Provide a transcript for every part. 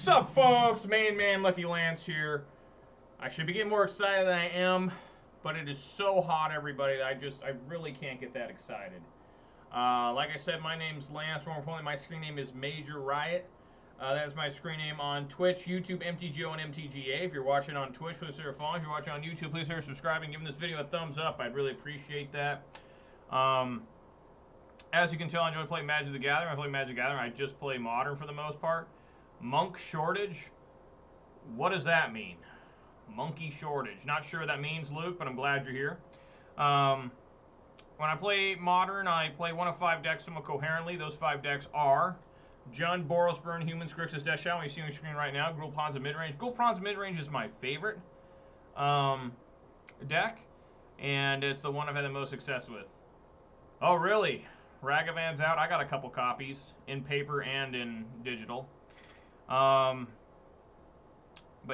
Sup, folks? Main man Lucky Lance here. I should be getting more excited than I am, but it is so hot, everybody, that I really can't get that excited. Like I said, my name's Lance. More importantly, my screen name is Major Riot. That's my screen name on Twitch, YouTube, MTGO, and MTGA. If you're watching on Twitch, please consider following. If you're watching on YouTube, please consider subscribing, giving this video a thumbs up. I'd really appreciate that. As you can tell, I enjoy playing Magic the Gathering. I play Magic the Gathering. I just play Modern for the most part. Monk shortage? What does that mean? Monkey shortage. Not sure what that means, Luke, but I'm glad you're here. When I play Modern, I play one of 5 decks somewhat coherently. Those 5 decks are Jund, Boros, Burn, Humans, Grixis, Death Shadow. You see on your screen right now. Gruul Ponza Midrange. Gruul Ponza Midrange is my favorite deck, and it's the one I've had the most success with. Oh, really? Ragavan's out. I got a couple copies in paper and in digital. But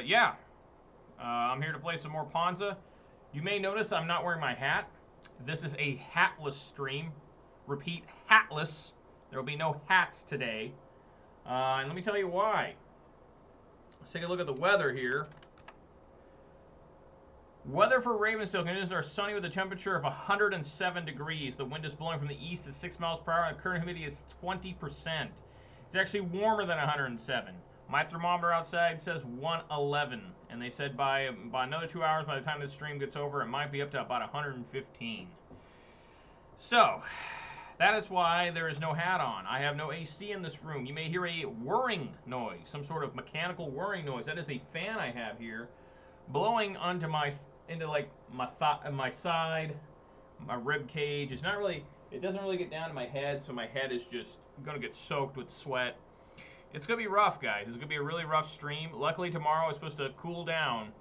yeah, I'm here to play some more Ponza. You may notice I'm not wearing my hat. This is a hatless stream. Repeat, hatless. There will be no hats today. And let me tell you why. Let's take a look at the weather here. Weather for Ravensdale conditions are sunny with a temperature of 107 degrees. The wind is blowing from the east at 6 miles per hour, and the current humidity is 20%. It's actually warmer than 107. My thermometer outside says 111, and they said by another 2 hours, by the time this stream gets over, it might be up to about 115. So, that is why there is no hat on. I have no AC in this room. You may hear a whirring noise, some sort of mechanical whirring noise. That is a fan I have here, blowing onto my side, my rib cage. It's not really, it doesn't really get down to my head, so my head is just gonna get soaked with sweat. It's gonna be rough, guys. It's gonna be a really rough stream. Luckily, tomorrow is supposed to cool down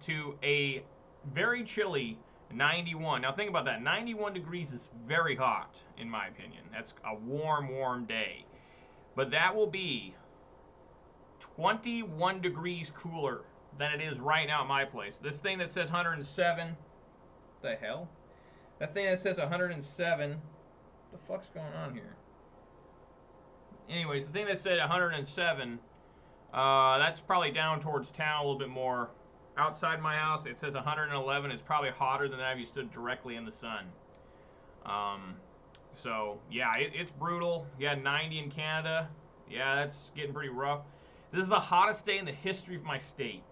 to a very chilly 91. Now think about that. 91 degrees is very hot, in my opinion. That's a warm, warm day. But that will be 21 degrees cooler than it is right now at my place. This thing that says 107, the hell? That thing that says 107, what the fuck's going on here? Anyways, the thing that said 107, that's probably down towards town a little bit more. Outside my house, it says 111. It's probably hotter than that if you stood directly in the sun. So, yeah, it's brutal. Yeah, 90 in Canada. Yeah, that's getting pretty rough. This is the hottest day in the history of my state.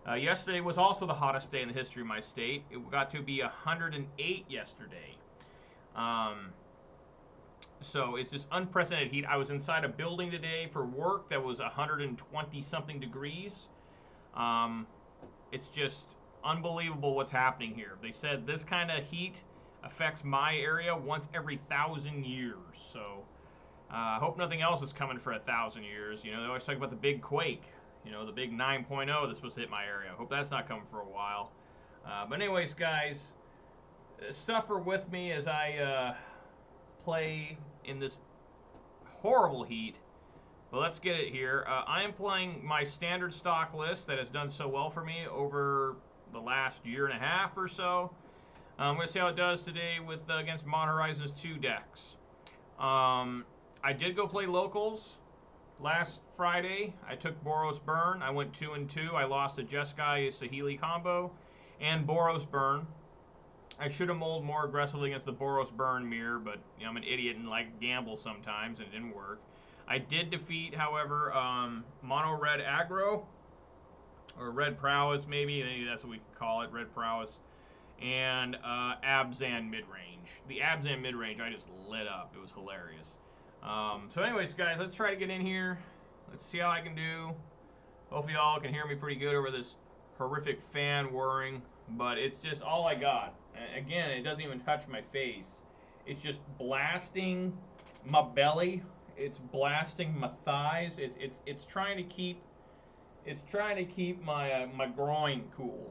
Yesterday was also the hottest day in the history of my state. It got to be 108 yesterday. So it's just unprecedented heat. I was inside a building today for work that was 120 something degrees. It's just unbelievable what's happening here. They said this kind of heat affects my area once every 1,000 years. So I hope nothing else is coming for 1,000 years. You know, they always talk about the big quake, you know, the big 9.0 that's supposed to hit my area. I hope that's not coming for a while. But anyways, guys, suffer with me as I play in this horrible heat. But let's get it here. I am playing my standard stock list that has done so well for me over the last year and a half or so. I'm going to see how it does today with against Modern Horizons 2 decks. I did go play locals last Friday. I took Boros Burn. I went 2-2. I lost a Jeskai Saheeli combo and Boros Burn. I should have mulled more aggressively against the Boros Burn mirror, but you know, I'm an idiot and like gamble sometimes, and it didn't work. I did defeat, however, Mono Red Aggro, or Red Prowess, maybe that's what we could call it, Red Prowess, and Abzan Midrange. The Abzan Midrange I just lit up. It was hilarious. So anyways, guys, let's try to get in here. Let's see how I can do. Hopefully y'all can hear me pretty good over this horrific fan whirring, but it's just all I got. And again, it doesn't even touch my face. It's just blasting my belly. It's blasting my thighs. It's trying to keep my my groin cool.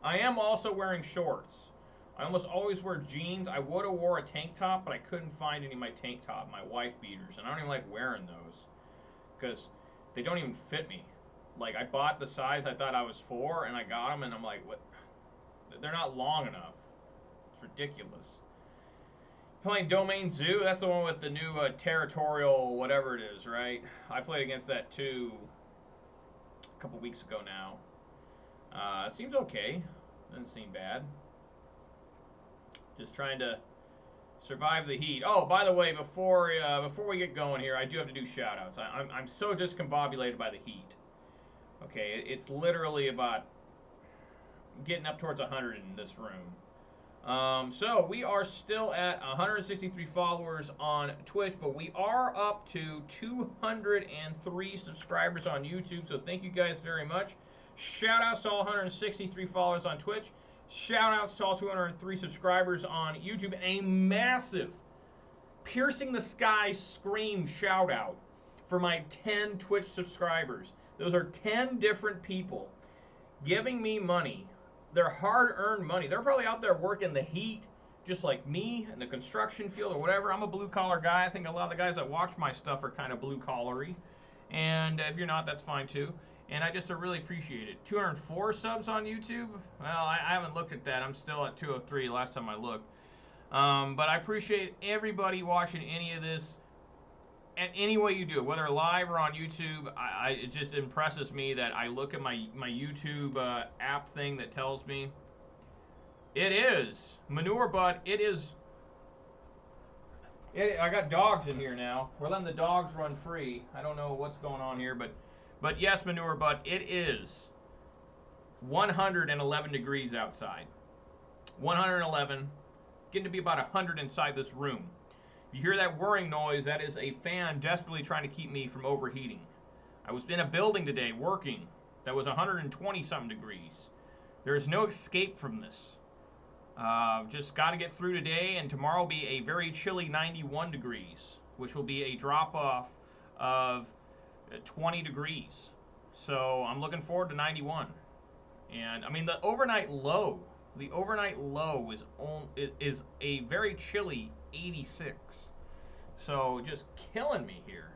I am also wearing shorts. I almost always wear jeans. I would have wore a tank top, but I couldn't find any of my tank top, my wife beaters, and I don't even like wearing those because they don't even fit me. Like, I bought the size I thought I was for, and I got them, and I'm like, what? They're not long enough. It's ridiculous. Playing Domain Zoo. That's the one with the new territorial whatever it is, right? I played against that too a couple weeks ago now. It seems okay. Doesn't seem bad. Just trying to survive the heat. Oh, by the way, before we get going here, I do have to do shout-outs. I'm so discombobulated by the heat. Okay, it's literally about getting up towards 100 in this room. So we are still at 163 followers on Twitch, but we are up to 203 subscribers on YouTube. So thank you guys very much. Shout outs to all 163 followers on Twitch. Shout outs to all 203 subscribers on YouTube. And a massive, piercing the sky scream shout out for my 10 Twitch subscribers. Those are 10 different people giving me money. Their hard-earned money. They're probably out there working the heat, just like me, in the construction field or whatever. I'm a blue-collar guy. I think a lot of the guys that watch my stuff are kind of blue-collary. And if you're not, that's fine too. And I just really appreciate it. 204 subs on YouTube? Well, I haven't looked at that. I'm still at 203 last time I looked. But I appreciate everybody watching any of this. And any way you do it, whether live or on YouTube, it just impresses me that I look at my YouTube app thing that tells me it is manure, but it is. I got dogs in here now. We're letting the dogs run free. I don't know what's going on here, but yes, manure, but it is 111 degrees outside. 111, getting to be about 100 inside this room. You hear that whirring noise, that is a fan desperately trying to keep me from overheating. I was in a building today working that was 120 something degrees. There is no escape from this. Just got to get through today, and tomorrow will be a very chilly 91 degrees, which will be a drop off of 20 degrees. So I'm looking forward to 91. And I mean the overnight low is a very chilly 86. So just killing me here.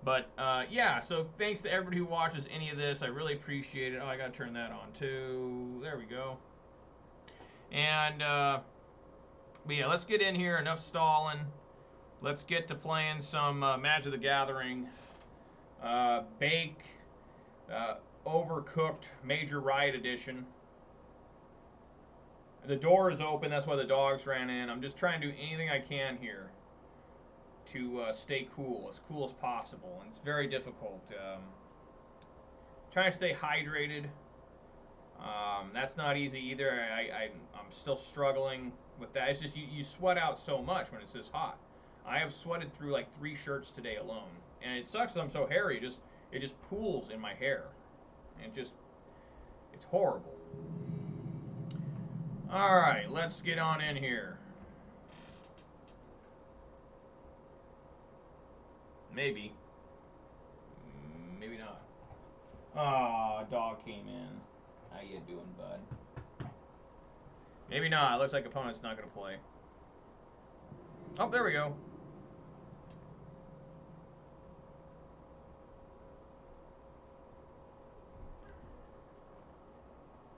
But yeah, so thanks to everybody who watches any of this. I really appreciate it. Oh, I gotta turn that on too. There we go. And but yeah, let's get in here. Enough stalling. Let's get to playing some Magic the Gathering. Bake. Overcooked Major Riot Edition. The door is open, that's why the dogs ran in. I'm just trying to do anything I can here to stay cool as possible. And it's very difficult. Trying to stay hydrated. That's not easy either. I'm still struggling with that. It's just you sweat out so much when it's this hot. I have sweated through like 3 shirts today alone. And it sucks that I'm so hairy. It just pools in my hair. And it's horrible. Alright, let's get on in here. Maybe. Maybe not. Ah, dog came in. How you doing, bud? Maybe not. Looks like opponent's not going to play. Oh, there we go.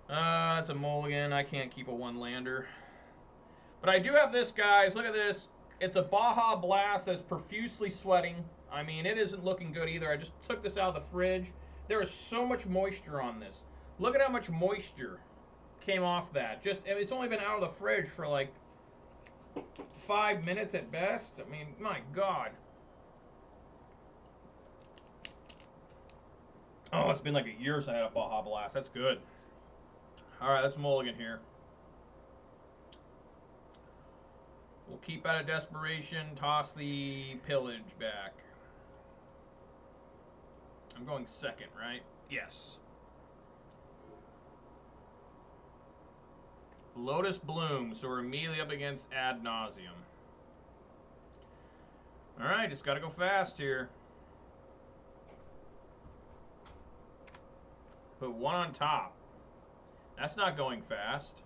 That's a mulligan. I can't keep a one-lander. But I do have this, guys. Look at this. It's a Baja Blast that's profusely sweating. I mean, it isn't looking good either. I just took this out of the fridge. There is so much moisture on this. Look at how much moisture came off that. It's only been out of the fridge for like 5 minutes at best. I mean, my God. Oh, it's been like a year since I had a Baja Blast. That's good. Alright, let's mulligan here. We'll keep out of desperation, toss the pillage back. I'm going second, right? Yes. Lotus Bloom, so we're immediately up against Ad Nauseam. Alright, just gotta go fast here. Put one on top. That's not going fast.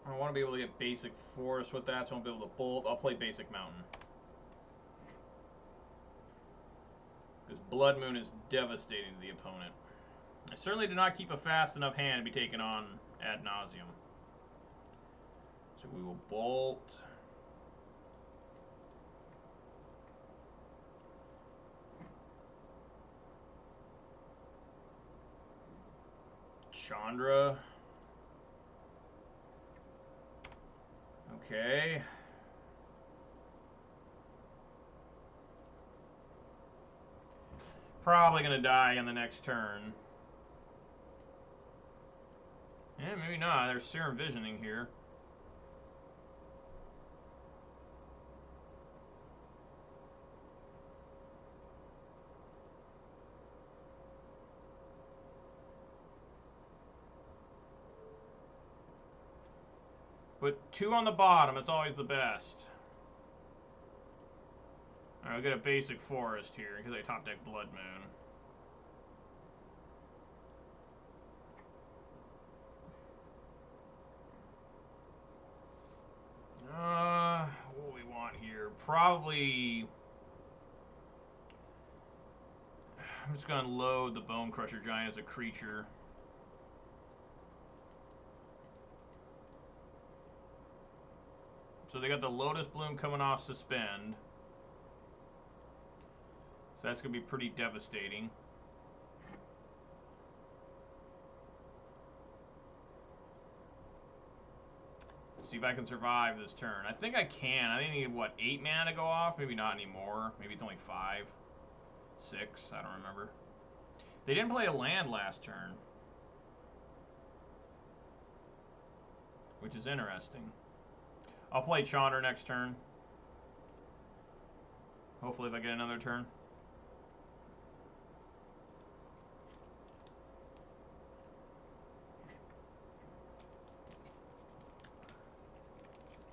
I want to be able to get basic forest with that, so I won't be able to bolt. I'll play basic mountain. Because Blood Moon is devastating to the opponent. I certainly did not keep a fast enough hand to be taken on ad nauseum. So we will bolt. Chandra. Okay. Probably going to die on the next turn. Yeah, maybe not. There's Serum Visioning here. But 2 on the bottom, it's always the best. Alright, I'll get a basic forest here because I top deck Blood Moon. What do we want here? Probably... I'm just going to load the Bone Crusher Giant as a creature. So they got the Lotus Bloom coming off Suspend. So that's going to be pretty devastating. See if I can survive this turn. I think I can. I think I need, what, 8 mana to go off? Maybe not anymore. Maybe it's only 5. 6. I don't remember. They didn't play a land last turn, which is interesting. I'll play Chandra next turn. Hopefully if I get another turn.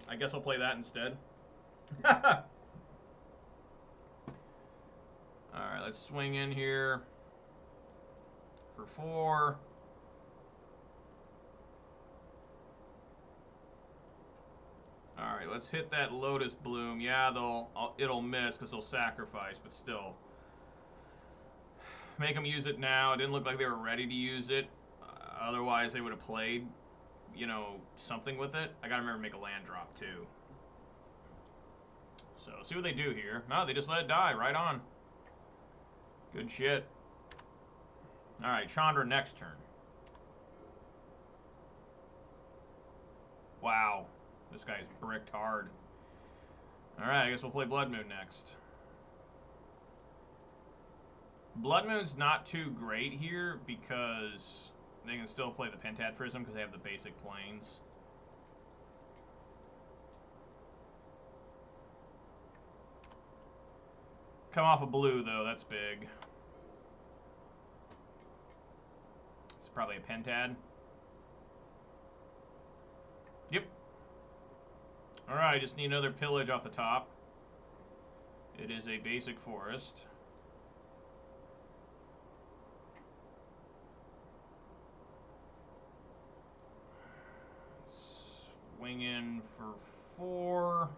I guess I'll play that instead. Alright, let's swing in here for 4. Alright, let's hit that Lotus Bloom. Yeah, it'll miss because they'll sacrifice, but still. Make them use it now. It didn't look like they were ready to use it. Otherwise, they would have played, you know, something with it. I gotta remember to make a land drop, too. So, see what they do here. No, they just let it die. Right on. Good shit. Alright, Chandra next turn. Wow. This guy's bricked hard. Alright, I guess we'll play Blood Moon next. Blood Moon's not too great here because they can still play the Pentad Prism because they have the basic planes. Come off a blue, though. That's big. It's probably a Pentad. Yep. Alright, just need another pillage off the top. It is a basic forest. Swing in for 4.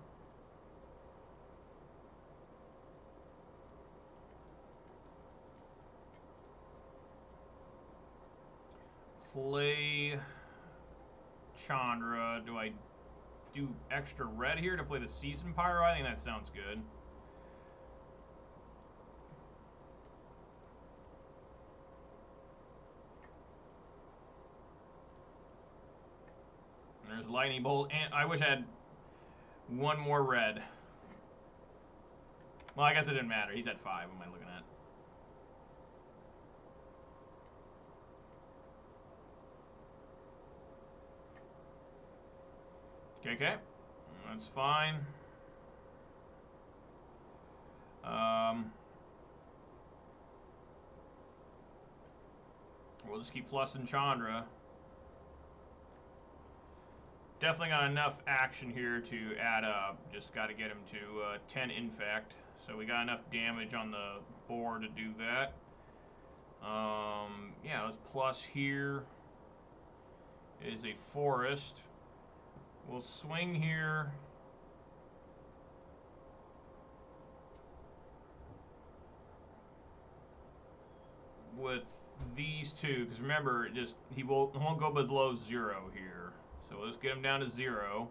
Play Chandra. Do I do extra red here to play the Season Pyro? I think that sounds good. There's Lightning Bolt, and I wish I had one more red. Well, I guess it didn't matter. He's at 5. What am I looking at? Okay. That's fine. We'll just keep flushing Chandra. Definitely got enough action here to add up. Just got to get him to 10 infect. So we got enough damage on the board to do that. Yeah, let's plus here. It is a forest. We'll swing here. With these two, because remember, he won't go below 0 here. So let's get him down to 0.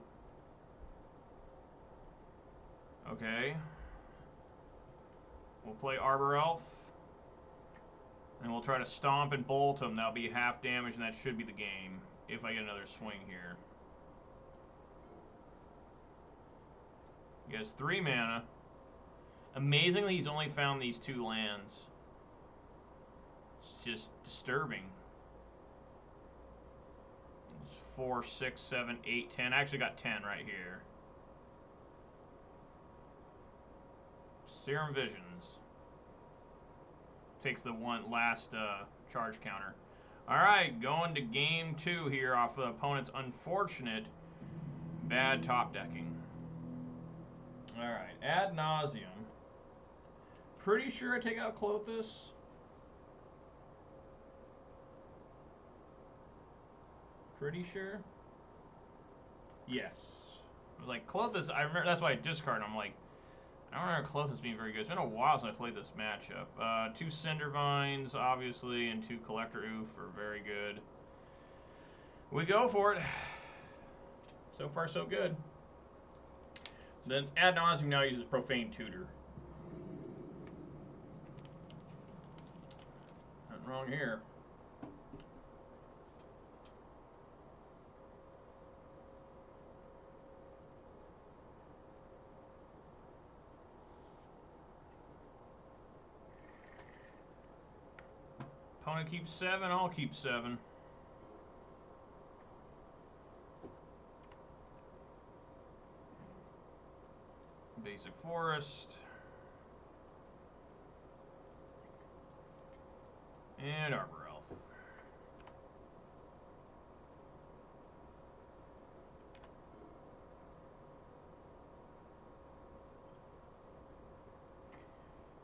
Okay. We'll play Arbor Elf. And we'll try to stomp and bolt him. That'll be half damage, and that should be the game. If I get another swing here. He has 3 mana. Amazingly, he's only found these 2 lands. It's just disturbing. 4, 6, 7, 8, 10. I actually got 10 right here. Serum Visions. Takes the last charge counter. Alright, going to game 2 here off the opponent's unfortunate bad top decking. Alright, Ad Nauseam. Pretty sure I take out Clothis. Pretty sure. Yes. I was like, Clothis, I remember, that's why I discarded him. I'm like, I don't remember Clothis being very good. It's been a while since I played this matchup. 2 Cindervines, obviously, and 2 Collector Oof are very good. We go for it. So far, so good. Then Ad Nauseam now uses Profane Tutor. Nothing wrong here. Opponent keeps 7, I'll keep 7. Basic Forest. And Arbor Elf.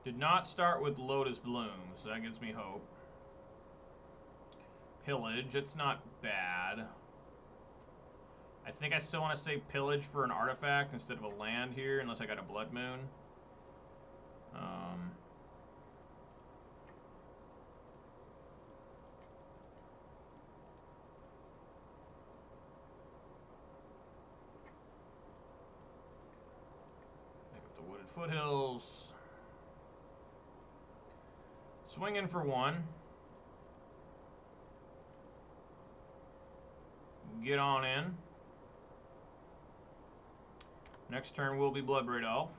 Did not start with Lotus Bloom, so that gives me hope. Pillage, it's not bad. I think I still want to stay Pillage for an artifact instead of a land here, unless I got a Blood Moon. Pick up the Wooded Foothills. Swinging for 1. Get on in. Next turn will be Bloodbraid Elf.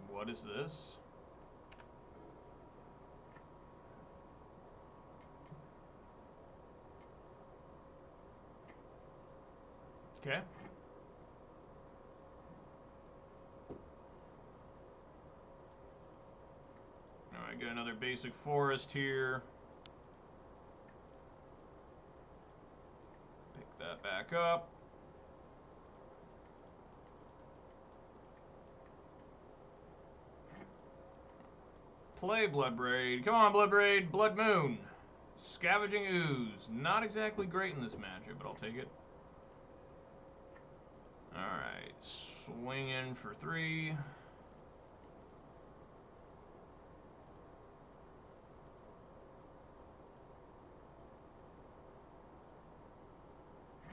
What is this? Okay. Alright, get another basic forest here. Pick that back up. Play Bloodbraid. Come on, Bloodbraid. Blood Moon. Scavenging Ooze. Not exactly great in this matchup, but I'll take it. Alright. Swing in for 3.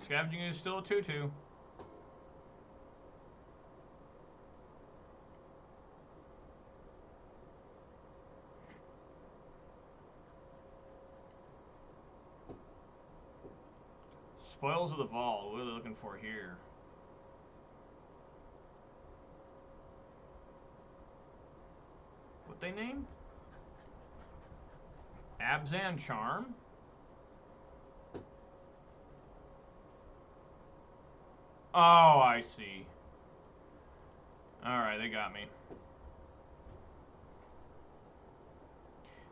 Scavenging Ooze still a 2/2. Spoils of the Vault. What are they looking for here? What they named? Abzan Charm? Oh, I see. Alright, they got me.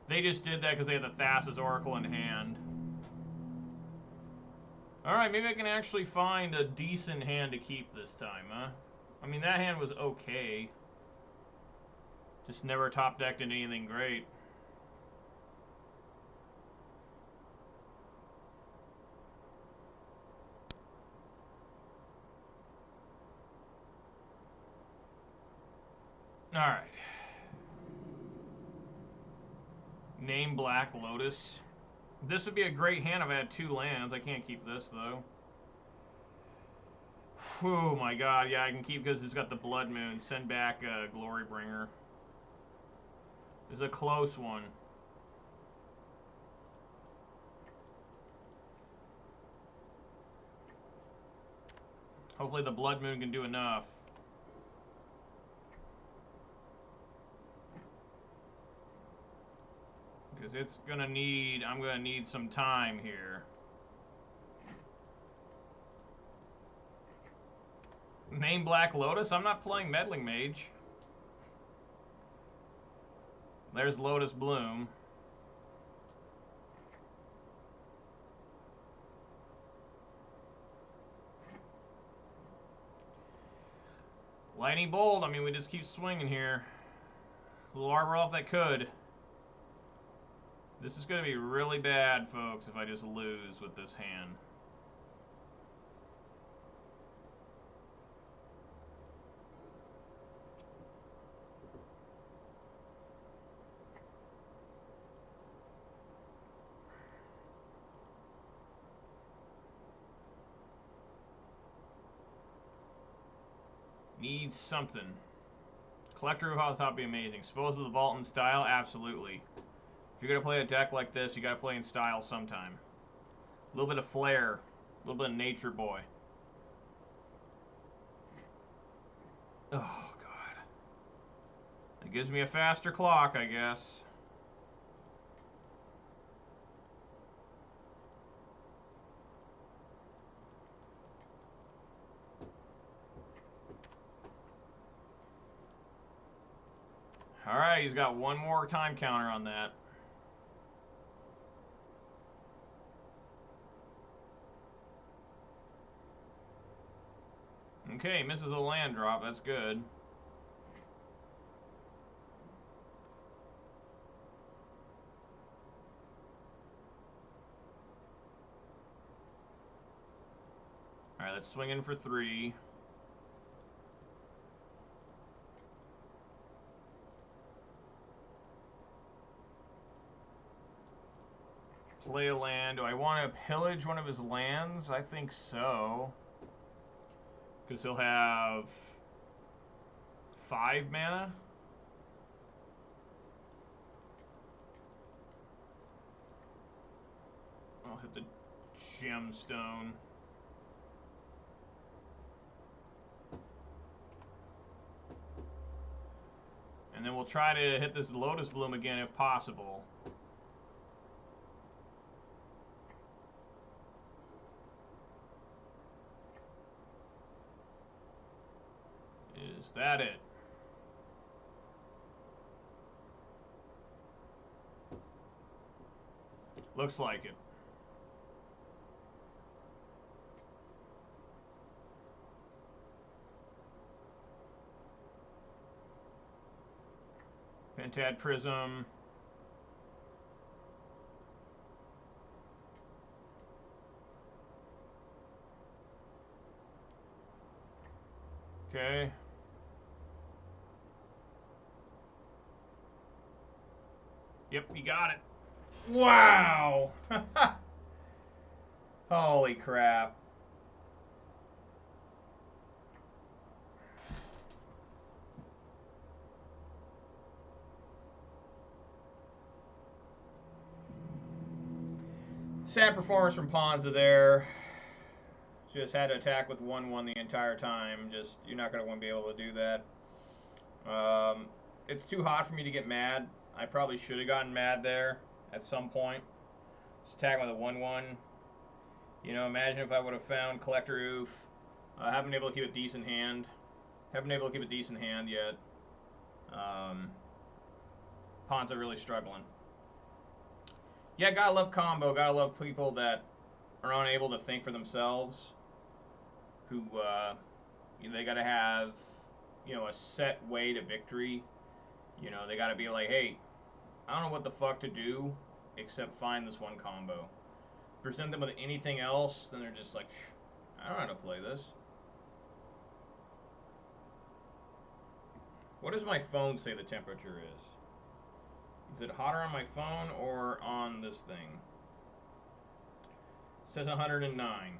They just did that because they had the Thassa's Oracle in hand. Alright, maybe I can actually find a decent hand to keep this time, huh? I mean, that hand was okay. Just never top-decked into anything great. Alright. Name Black Lotus. This would be a great hand if I had 2 lands. I can't keep this, though. Oh my god, yeah, I can keep because it's got the Blood Moon. Send back Glorybringer. This is a close one. Hopefully the Blood Moon can do enough. Because it's gonna need, I'm gonna need some time here. Name Black Lotus? I'm not playing Meddling Mage. There's Lotus Bloom. Lightning Bolt, I mean, we just keep swinging here. A little Arbor Elf that could. This is going to be really bad, folks, if I just lose with this hand. Needs something. Collector Roof off the top would be amazing. Suppose of the Vault in style? Absolutely. If you're going to play a deck like this, you got to play in style sometime. A little bit of flair. A little bit of Nature Boy. Oh, God. It gives me a faster clock, I guess. Alright, he's got one more time counter on that. Okay, misses a land drop. That's good. Alright, let's swing in for 3. Play a land. Do I want to pillage one of his lands? I think so. Because he'll have 5 mana. I'll hit the gemstone. And then we'll try to hit this Lotus Bloom again if possible. Is that it? Looks like it. Pentad Prism. Okay. Yep, you got it. Wow! Holy crap. Sad performance from Ponza there. Just had to attack with 1/1 the entire time. Just, you're not going to be able to do that. It's too hot for me to get mad. I probably should have gotten mad there at some point. Just attacking with a 1/1. You know, imagine if I would have found Collector Roof. I haven't been able to keep a decent hand. Haven't been able to keep a decent hand yet. Ponza really struggling. Yeah, gotta love combo. Gotta love people that are unable to think for themselves. Who, you know, they gotta have, you know, a set way to victory. You know, they gotta be like, hey, I don't know what the fuck to do except find this one combo. Present them with anything else, then they're just like, I don't know how to play this. What does my phone say the temperature is? Is it hotter on my phone or on this thing? It says 109.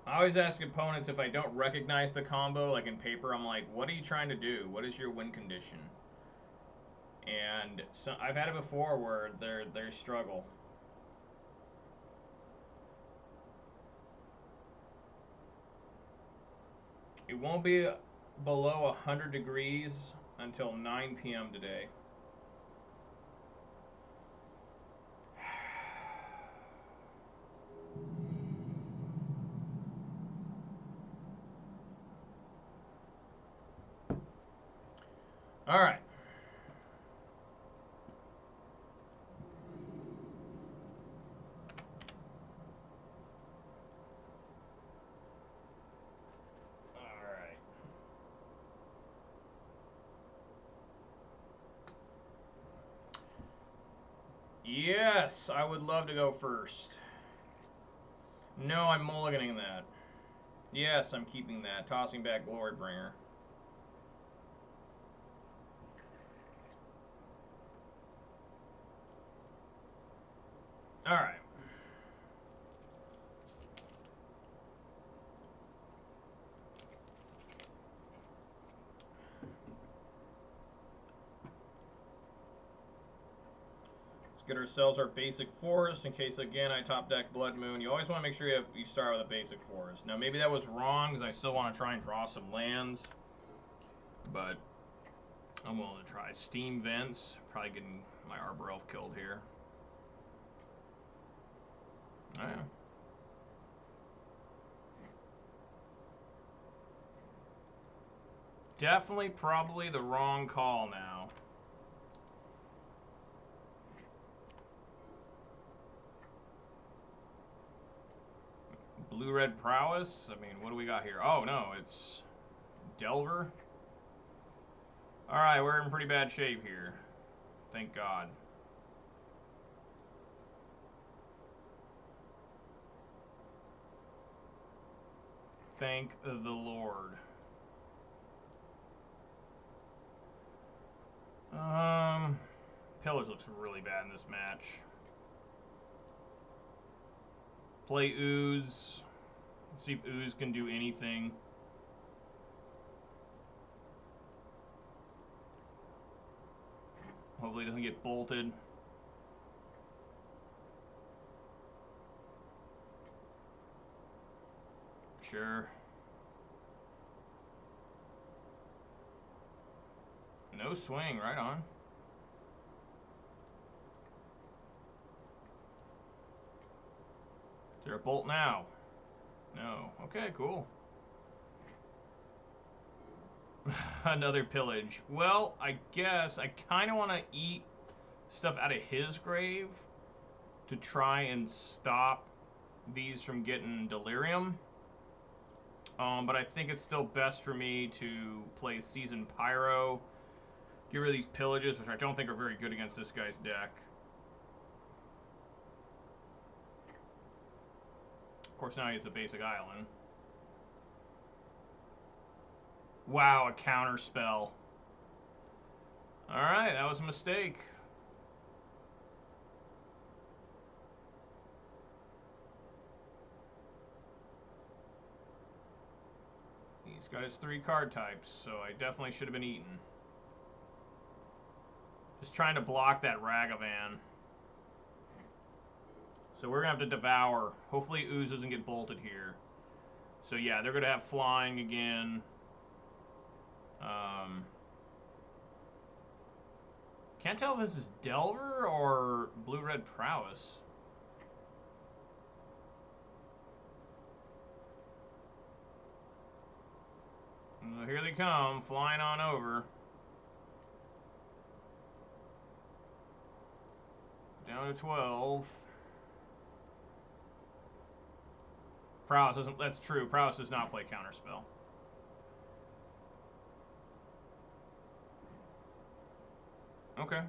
I always ask opponents if I don't recognize the combo, like in paper, I'm like, what are you trying to do? What is your win condition? And so I've had it before where they struggle. It won't be below 100 degrees until 9 p.m. today. All right. Yes, I would love to go first. No, I'm mulliganing that. Yes, I'm keeping that. Tossing back Glorybringer. Alright. Let's get ourselves our basic forest in case, again, I top deck Blood Moon. You always want to make sure you start with a basic forest. Now, maybe that was wrong because I still want to try and draw some lands. But I'm willing to try. Steam Vents. Probably getting my Arbor Elf killed here. Oh, yeah. Definitely probably the wrong call now. Blue-red Prowess? I mean, what do we got here? Oh, no, it's Delver. Alright, we're in pretty bad shape here. Thank God. Thank the Lord. Pillars looks really bad in this match. Play Ooze. See if Ooze can do anything. Hopefully it doesn't get bolted. Sure. No swing, right on. Is there a bolt now? No. Okay, cool. Another pillage. Well, I guess I kind of want to eat stuff out of his grave to try and stop these from getting delirium. But I think it's still best for me to play Seasoned Pyro. Get rid of these pillages, which I don't think are very good against this guy's deck. Of course, now he has a basic island. Wow, a counter spell. Alright, that was a mistake. He's got his 3 card types, so I definitely should have been eaten. Just trying to block that Ragavan. So we're going to have to devour. Hopefully Ooze doesn't get bolted here. So yeah, they're going to have flying again. Can't tell if this is Delver or Blue-Red Prowess. Well, here they come, flying on over. Down to 12. Prowess doesn't, that's true. Prowess does not play Counterspell. Okay.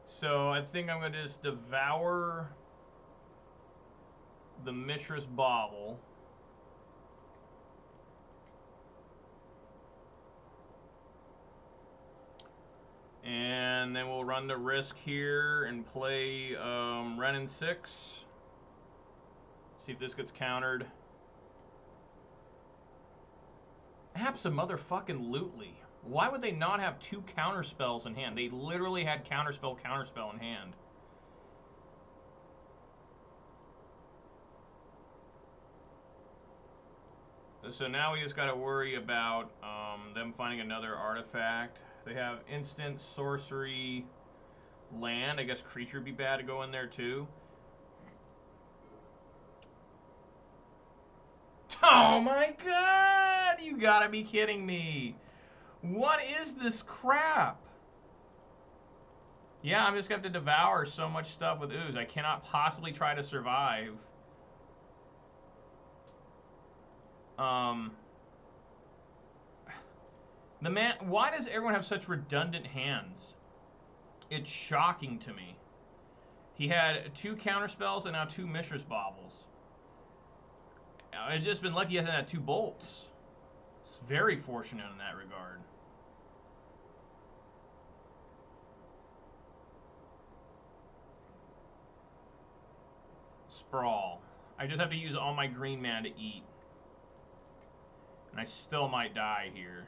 So I think I'm going to just devour the Mishra's Bauble. And then we'll run the risk here and play Renin 6. See if this gets countered. Abso-motherfucking-lutely. Why would they not have 2 counter spells in hand? They literally had counterspell in hand. So now we just got to worry about them finding another artifact. They have instant sorcery land. I guess creature would be bad to go in there too. Oh my god! You gotta be kidding me. What is this crap? Yeah, I'm just gonna have to devour so much stuff with ooze. I cannot possibly try to survive. The man, why does everyone have such redundant hands? It's shocking to me. He had 2 counter spells and now 2 Mishra's Baubles. I've just been lucky he hasn't had 2 bolts. It's very fortunate in that regard. Sprawl. I just have to use all my green mana to eat. And I still might die here.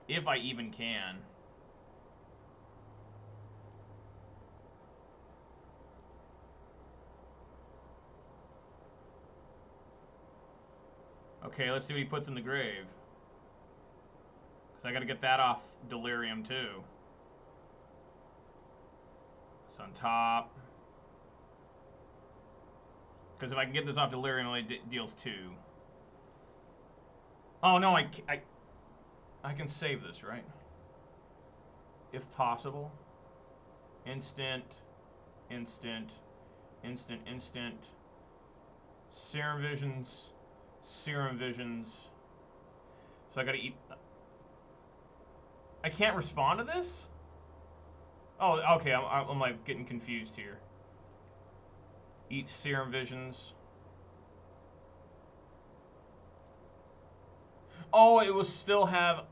If I even can. Okay, let's see what he puts in the grave. Because I got to get that off Delirium too. It's on top. Because if I can get this off Delirium, it only deals 2. Oh no, I can save this, right? If possible. Instant, instant, instant, instant. Serum Visions, Serum Visions. So I gotta eat. I can't respond to this? Oh, okay, I'm like getting confused here. Eat Serum Visions. Oh, it will still have...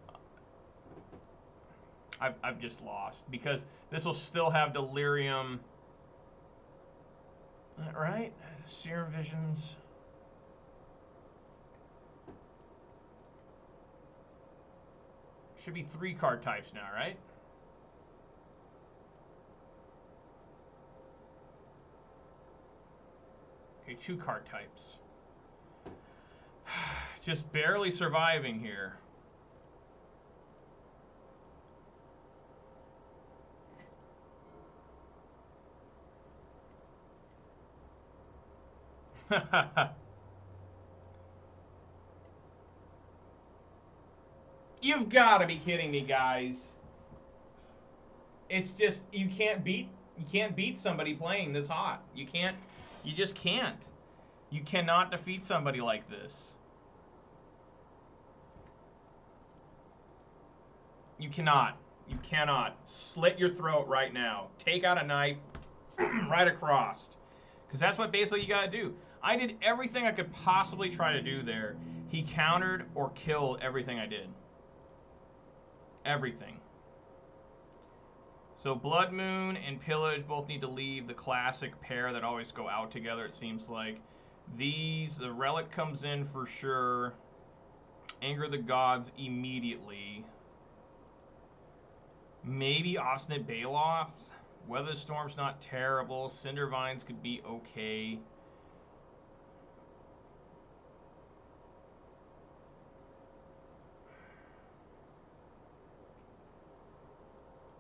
I've just lost. Because this will still have Delirium. Right? Serum Visions. Should be 3 card types now, right? Okay, 2 card types. Just barely surviving here. You've got to be kidding me, guys. It's just you can't beat somebody playing this hot. You just can't. You cannot defeat somebody like this. You cannot. You cannot. Slit your throat right now. Take out a knife right across. Because that's what basically you got to do. I did everything I could possibly try to do there. He countered or killed everything I did. Everything. So Blood Moon and Pillage both need to leave the classic pair that always go out together, it seems like. The Relic comes in for sure. Anger the Gods immediately. Maybe Obstinate Baloth. Weather Storm's not terrible. Cinder Vines could be okay.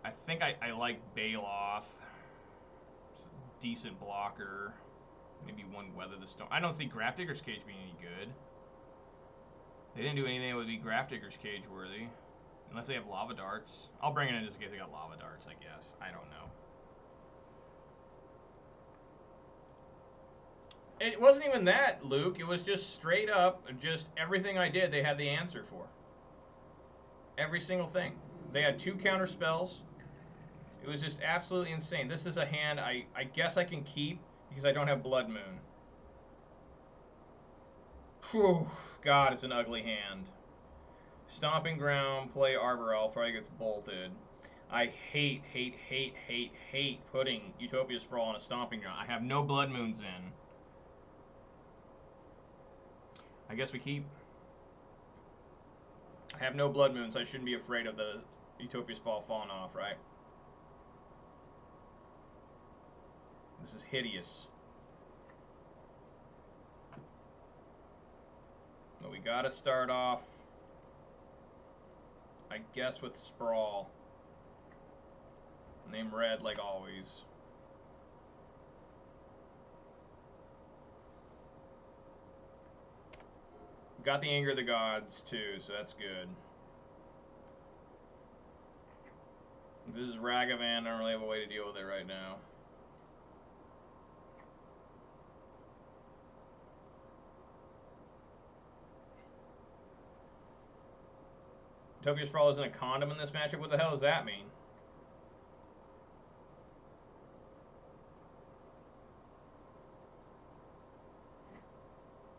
I think I like Baloth. It's a decent blocker. Maybe 1 Weather the Storm. I don't see Grafdigger's Cage being any good. They didn't do anything that would be Grafdigger's Cage worthy. Unless they have Lava Darts. I'll bring it in just in case they got Lava Darts, I guess. I don't know. It wasn't even that, Luke. It was just straight up, just everything I did, they had the answer for. Every single thing. They had 2 counter spells. It was just absolutely insane. This is a hand I guess I can keep Because I don't have Blood Moon. Whew. God, it's an ugly hand. Stomping Ground, play Arbor Elf, probably gets bolted. I hate putting Utopia Sprawl on a Stomping Ground. I have no Blood Moons in. I guess we keep. I have no Blood Moons, so I shouldn't be afraid of the Utopia Sprawl falling off, right? This is hideous. But we gotta start off, I guess, with Sprawl. Name red like always. Got the Anger of the Gods too, so that's good. If this is Ragavan, I don't really have a way to deal with it right now. Utopia Sprawl isn't a condom in this matchup? What the hell does that mean?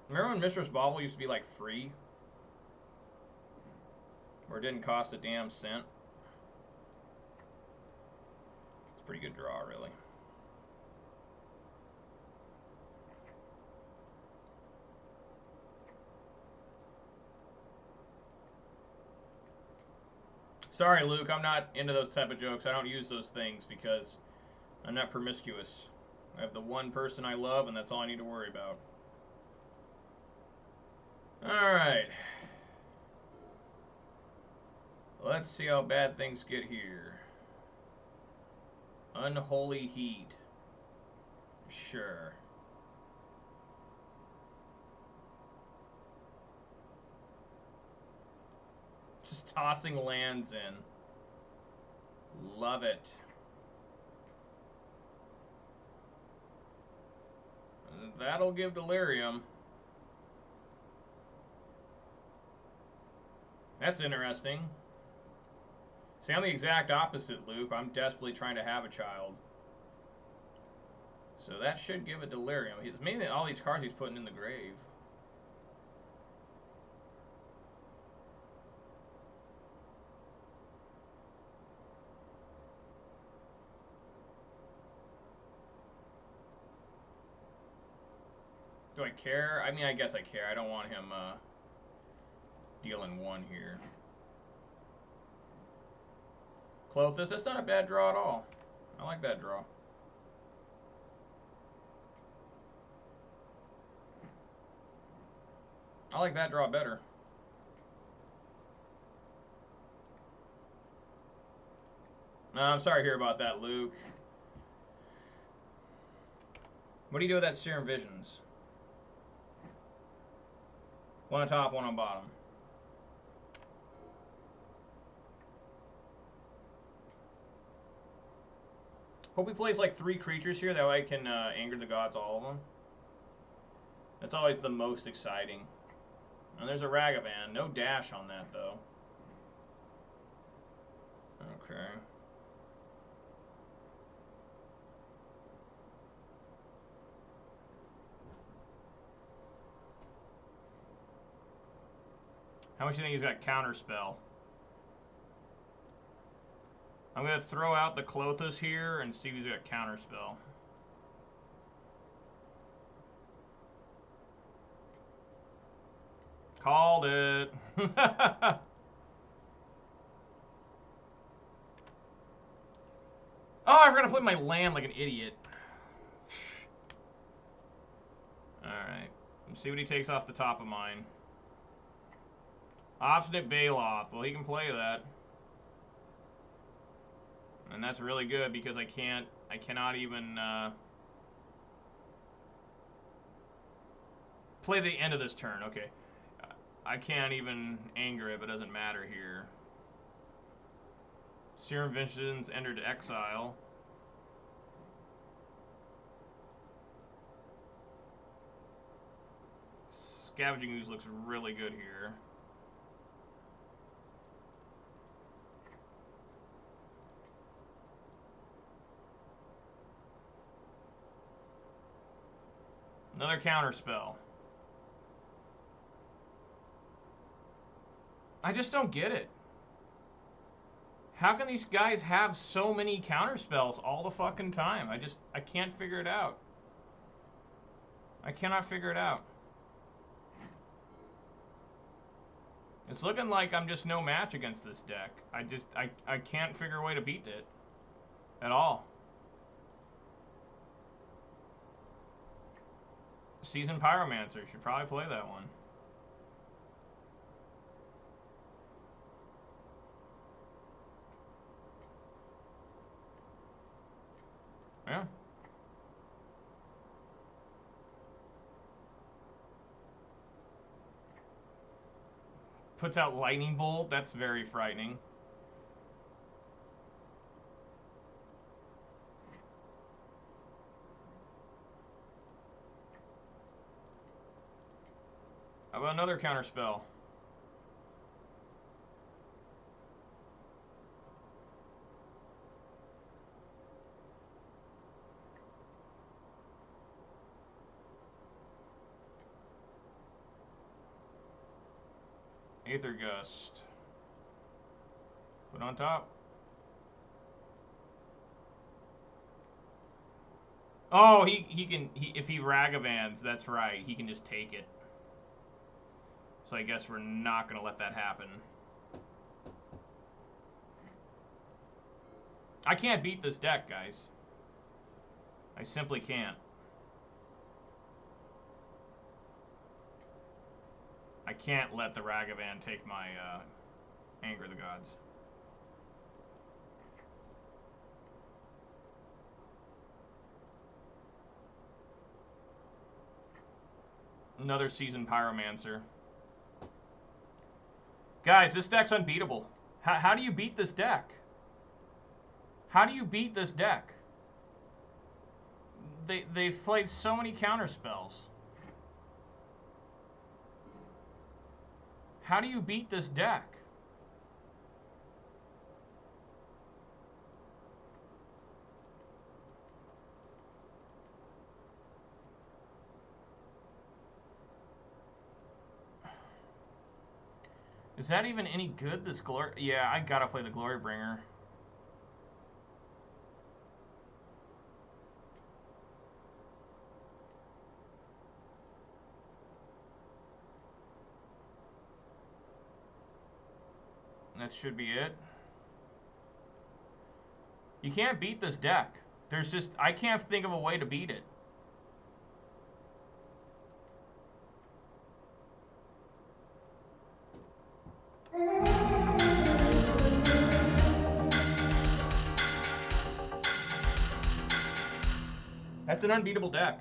Remember when Mistress Bauble used to be like free? Or it didn't cost a damn cent? It's a pretty good draw, really. Sorry, Luke, I'm not into those type of jokes. I don't use those things because I'm not promiscuous. I have the one person I love, and that's all I need to worry about. Alright. Let's see how bad things get here. Unholy Heat. Sure. Just tossing lands in. Love it. That'll give Delirium. That's interesting. See, I'm the exact opposite, Luke. I'm desperately trying to have a child. So that should give a Delirium. He's mainly all these cards he's putting in the grave. Do I care? I mean, I guess I care. I don't want him dealing one here. Clothis, that's not a bad draw at all. I like that draw. I like that draw better. No, I'm sorry to hear about that, Luke. What do you do with that Serum Visions? One on top, one on bottom. Hope he plays like 3 creatures here, that way I can Anger the Gods, all of them. That's always the most exciting. And there's a Ragavan. No dash on that, though. Okay. How much do you think he's got Counterspell? I'm going to throw out the Clothis here and see if he's got Counterspell. Called it. Oh, I forgot to flip my land like an idiot. Alright. Let's see what he takes off the top of mine. Obstinate Baloth. Well, he can play that. And that's really good because I cannot even play the end of this turn. Okay. I can't even anger it, but it doesn't matter here. Serum Visions entered exile. Scavenging Ooze looks really good here. Another counter spell. I just don't get it. How can these guys have so many counter spells all the fucking time? I can't figure it out. I cannot figure it out. It's looking like I'm just no match against this deck. I can't figure a way to beat it. At all. Seasoned Pyromancer. Should probably play that one. Yeah. Puts out Lightning Bolt. That's very frightening. How about another counter spell? Aether Gust. Put on top. Oh, if he Ragavans, that's right. He can just take it. So I guess we're not going to let that happen. I can't beat this deck, guys. I simply can't. I can't let the Ragavan take my Anger of the Gods. Another Seasoned Pyromancer. Guys, this deck's unbeatable. How do you beat this deck? How do you beat this deck? They've played so many counter spells. How do you beat this deck? Is that even any good, this Glory? Yeah, I gotta play the Glorybringer. That should be it. You can't beat this deck. There's just, I can't think of a way to beat it. That's an unbeatable deck.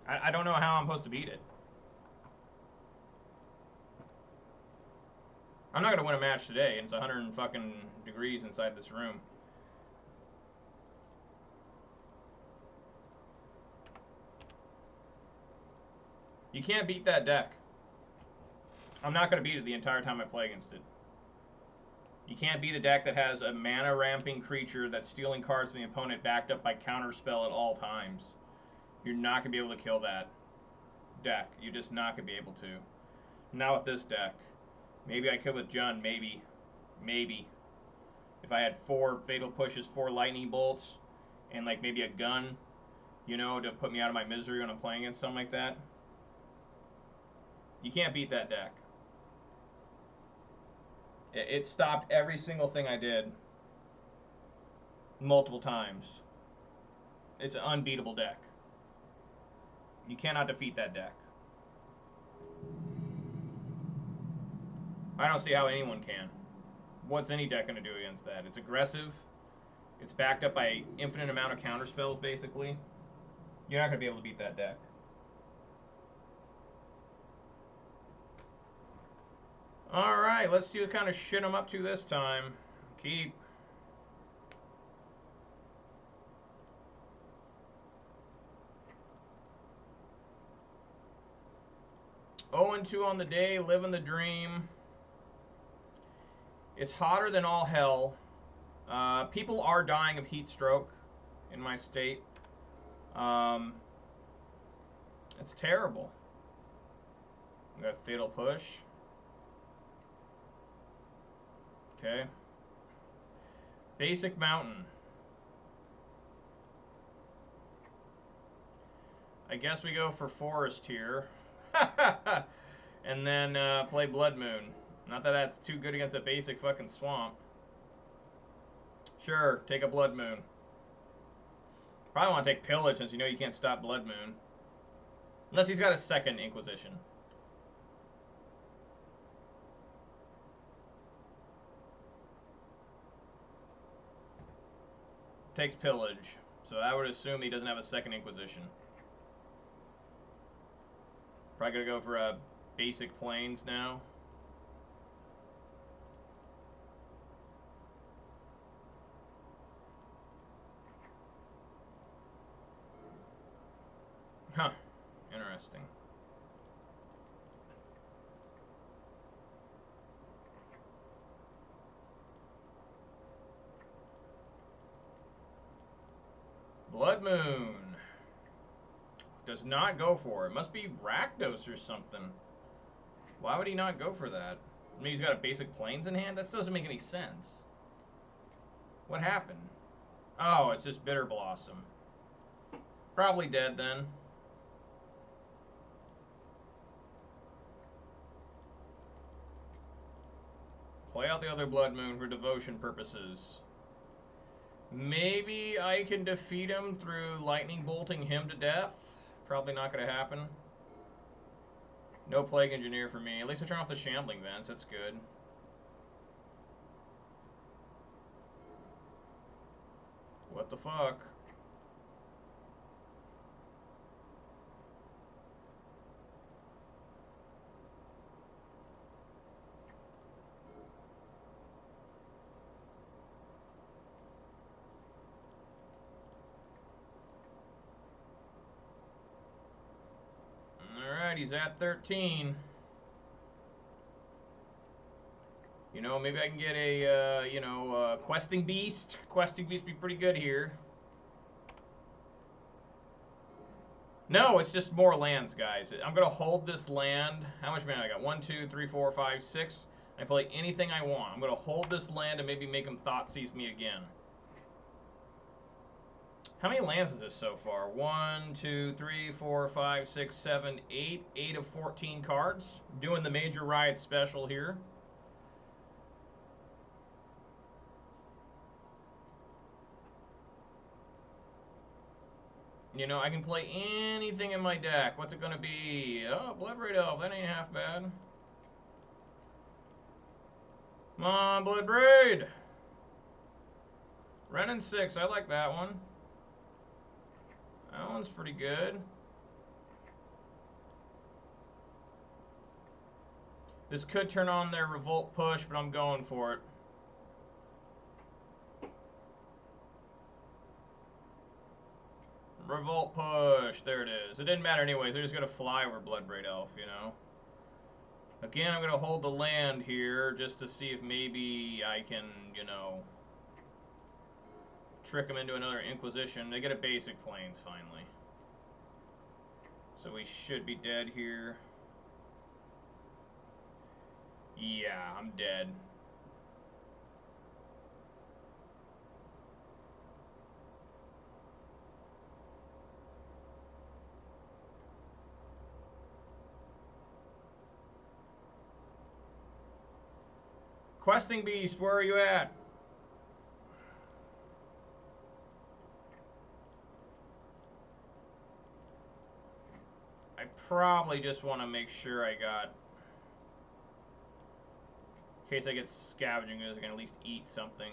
I don't know how I'm supposed to beat it. I'm not gonna win a match today, and it's 100 fucking degrees inside this room. You can't beat that deck. I'm not gonna beat it the entire time I play against it. You can't beat a deck that has a mana ramping creature that's stealing cards from the opponent backed up by counterspell at all times. You're not gonna be able to kill that deck. You're just not gonna be able to. Not with this deck. Maybe I could with Jund, maybe. Maybe. If I had 4 Fatal Pushes, 4 Lightning Bolts, and like maybe a gun, you know, to put me out of my misery when I'm playing against something like that. You can't beat that deck. It stopped every single thing I did multiple times. It's an unbeatable deck. You cannot defeat that deck. I don't see how anyone can. What's any deck going to do against that? It's aggressive. It's backed up by an infinite amount of counterspells, basically. You're not going to be able to beat that deck. Alright, let's see what kind of shit I'm up to this time. Keep. Oh and 2 on the day, living the dream. It's hotter than all hell. People are dying of heat stroke in my state. That's terrible. We got Fatal Push. Okay. Basic Mountain. I guess we go for Forest here. And then play Blood Moon. Not that that's too good against a basic fucking Swamp. Sure, take a Blood Moon. Probably want to take Pillage since you know you can't stop Blood Moon. Unless he's got a second Inquisition. Takes Pillage. So I would assume he doesn't have a second Inquisition. Probably gonna go for a basic Plains now. Huh. Interesting. Blood Moon. Does not go for it. Must be Rakdos or something. Why would he not go for that? I mean, he's got a basic Plains in hand? That doesn't make any sense. What happened? Oh, it's just Bitter Blossom. Probably dead then. Play out the other Blood Moon for devotion purposes. Maybe I can defeat him through lightning bolting him to death. Probably not going to happen. No Plague Engineer for me. At least I turn off the Shambling Vents. That's good. What the fuck? Alright, he's at 13. You know, maybe I can get a, Questing Beast. Questing Beast would be pretty good here. No, it's just more lands, guys. I'm going to hold this land. How much mana I got? 1, 2, 3, 4, 5, 6. I play anything I want. I'm going to hold this land and maybe make him Thoughtseize me again. How many lands is this so far? 1, 2, 3, 4, 5, 6, 7, 8. 8 of 14 cards. Doing the Major Riot special here. You know, I can play anything in my deck. What's it going to be? Oh, Bloodbraid Elf. That ain't half bad. Come on, Bloodbraid. Renin 6. I like that one. That one's pretty good. This could turn on their Revolt Push, but I'm going for it. Revolt Push. There it is. It didn't matter anyways. They're just going to fly over Bloodbraid Elf, you know. Again, I'm going to hold the land here just to see if maybe I can, you know, trick them into another Inquisition. They get a basic Plains finally. So we should be dead here. Yeah, I'm dead. Questing Beast, where are you at? I probably just want to make sure I got... In case I get Scavenging Ooze, I can at least eat something.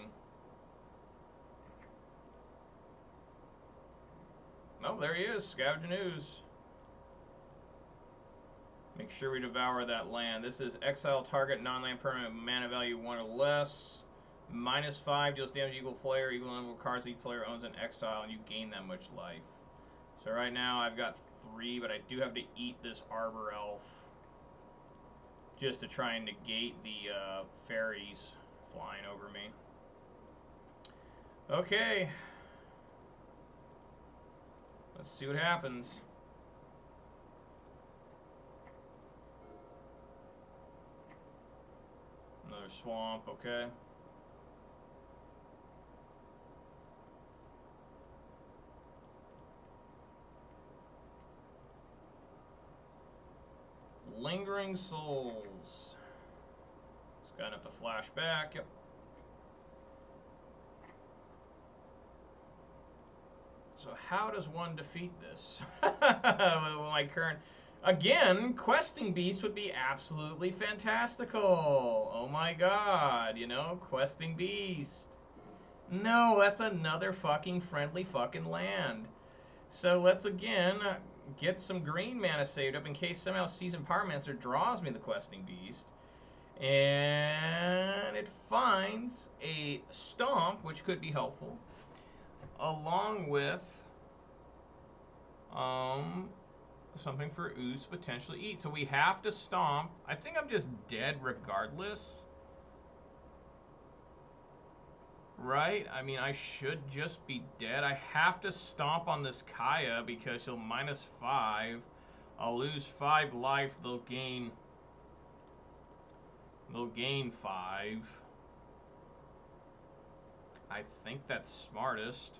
Oh, there he is, Scavenging Ooze. Make sure we devour that land. This is exile target non-land permanent mana value 1 or less. -5 deals damage to equal player. Equal number of cards each player owns in exile, and you gain that much life. So right now I've got 3, but I do have to eat this Arbor Elf just to try and negate the fairies flying over me. Okay. Let's see what happens. Another swamp, okay. Lingering Souls. It's got enough to flash back, yep. So how does one defeat this? My current... Again, Questing Beast would be absolutely fantastical. Oh my god, you know, Questing Beast. No, that's another fucking friendly fucking land. So let's again get some green mana saved up in case somehow Seasoned Pyromancer draws me the Questing Beast. And it finds a Stomp, which could be helpful, along with something for Ooze to potentially eat. So we have to Stomp. I think I'm just dead regardless. Right? I mean, I should just be dead. I have to Stomp on this Kaya because he'll -5. I'll lose 5 life. They'll gain 5. I think that's smartest.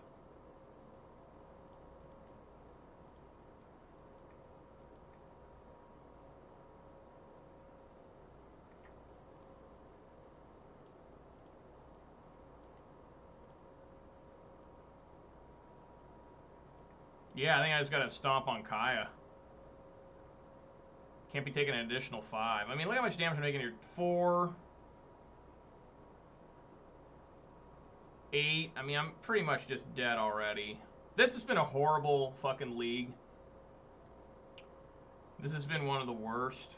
Yeah, I think I just gotta Stomp on Kaya. Can't be taking an additional 5. I mean, look how much damage I'm making here. 4, 8. I mean, I'm pretty much just dead already. This has been a horrible fucking league. This has been one of the worst.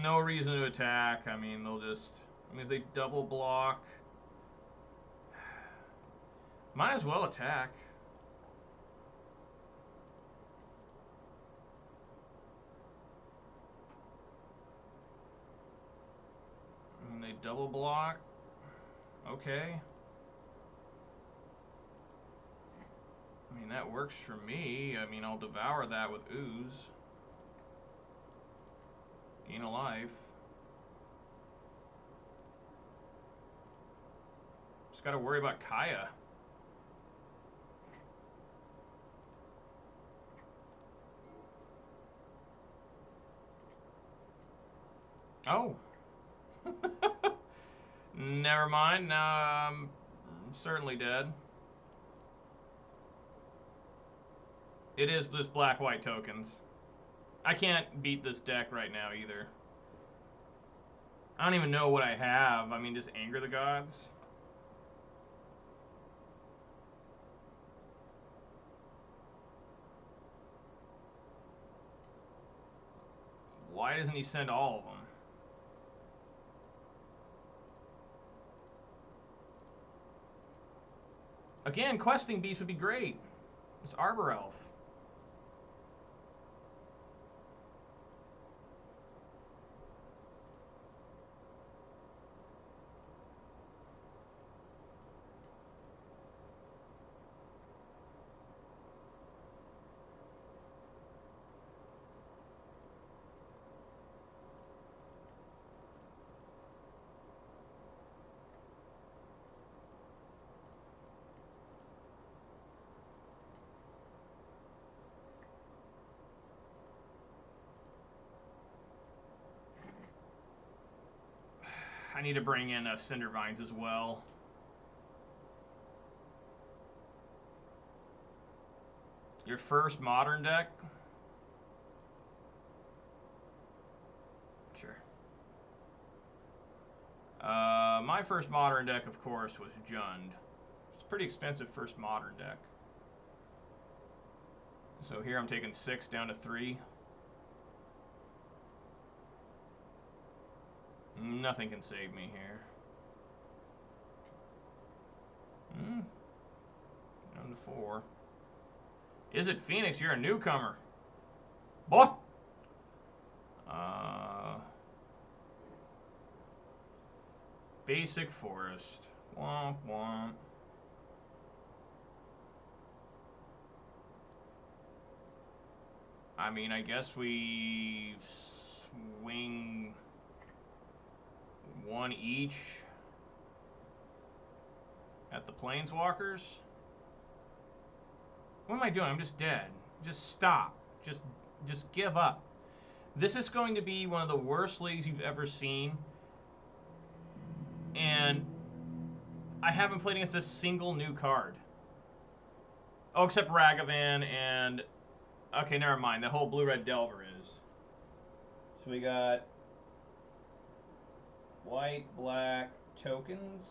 No reason to attack. I mean, they'll just... I mean, if they double block... Might as well attack. I mean, they double block. Okay. I mean, that works for me. I mean, I'll devour that with Ooze. Gain a life. Just gotta worry about Kaya. Oh. Never mind. Now I'm certainly dead. It is just black-white tokens. I can't beat this deck right now either. I don't even know what I have. I mean, just Anger the Gods. Why doesn't he send all of them? Again, Questing Beast would be great. It's Arbor Elf. I need to bring in Cindervines as well. Your first modern deck? Sure. My first modern deck, of course, was Jund. It's a pretty expensive first modern deck. So here I'm taking 6 down to 3. Nothing can save me here. Down to 4. Is it Phoenix? You're a newcomer. Boy! Basic Forest. Womp womp. I mean, I guess we swing one each at the Planeswalkers. What am I doing? I'm just dead. Just stop. Just give up. This is going to be one of the worst leagues you've ever seen. And I haven't played against a single new card. Oh, except Ragavan and... Okay, never mind. That whole blue-red Delver is. So we got... white, black, tokens.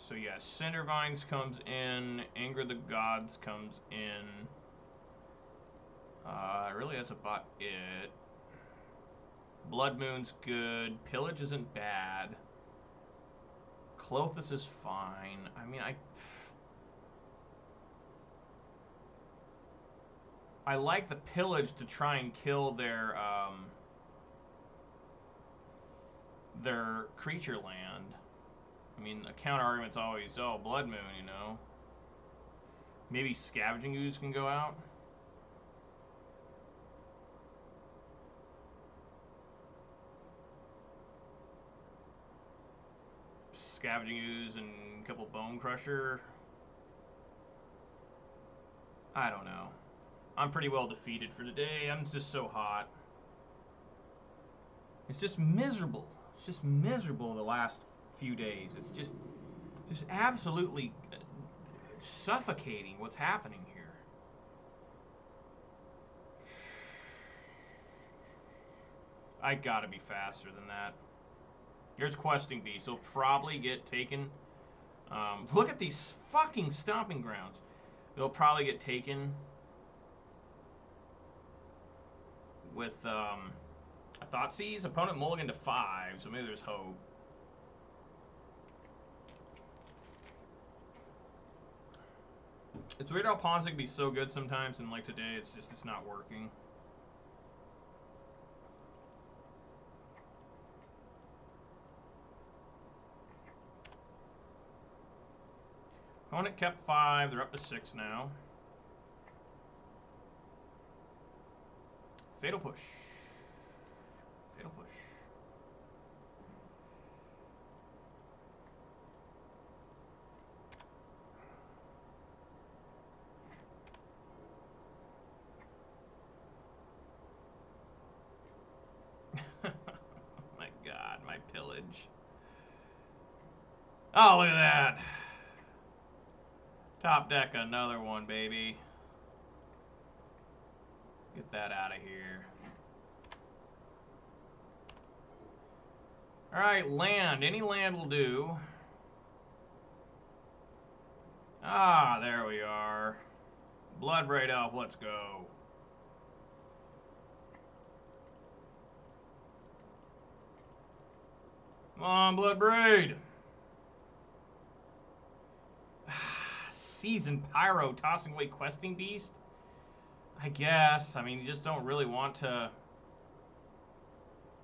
So yeah, Cindervines comes in. Anger the Gods comes in. Really that's about it. Blood Moon's good. Pillage isn't bad. Clothis is fine. I mean, I like the Pillage to try and kill their creature land. I mean, a counter argument's always, oh, Blood Moon, you know. Maybe Scavenging Ooze can go out. Scavenging Ooze and a couple Bone Crusher. I don't know. I'm pretty well defeated for today. I'm just so hot. It's just miserable. It's just miserable the last few days. It's just absolutely suffocating what's happening here. I gotta be faster than that. Here's Questing Beast. He'll probably get taken. Look at these fucking stomping grounds. They'll probably get taken with a Thoughtseize. Opponent mulligan to 5, so maybe there's hope. It's weird how Ponza can be so good sometimes, and like today, it's not working. Opponent kept 5. They're up to 6 now. Fatal Push. Fatal Push. My God, my Pillage. Oh, look at that. Top deck another one, baby. Get that out of here. Alright, land. Any land will do. Ah, there we are. Bloodbraid Elf, let's go. Come on, Bloodbraid. Seasoned Pyro tossing away Questing Beast? I guess. I mean, you just don't really want to...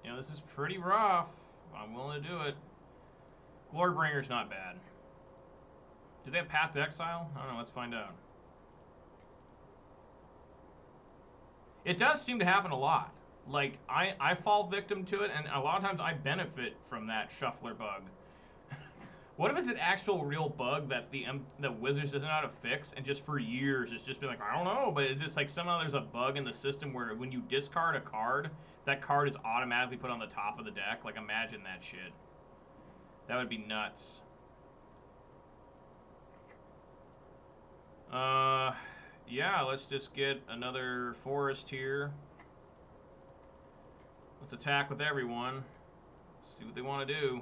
You know, this is pretty rough. I'm willing to do it. Glorbringer's not bad. Do they have Path to Exile? I don't know. Let's find out. It does seem to happen a lot. Like, I fall victim to it, and a lot of times I benefit from that shuffler bug. What if it's an actual real bug that the Wizards doesn't know how to fix, and just for years it's just been like, I don't know, but it's just like somehow there's a bug in the system where when you discard a card, that card is automatically put on the top of the deck? Like, imagine that shit. That would be nuts. Yeah, let's just get another forest here. Let's attack with everyone. See what they want to do.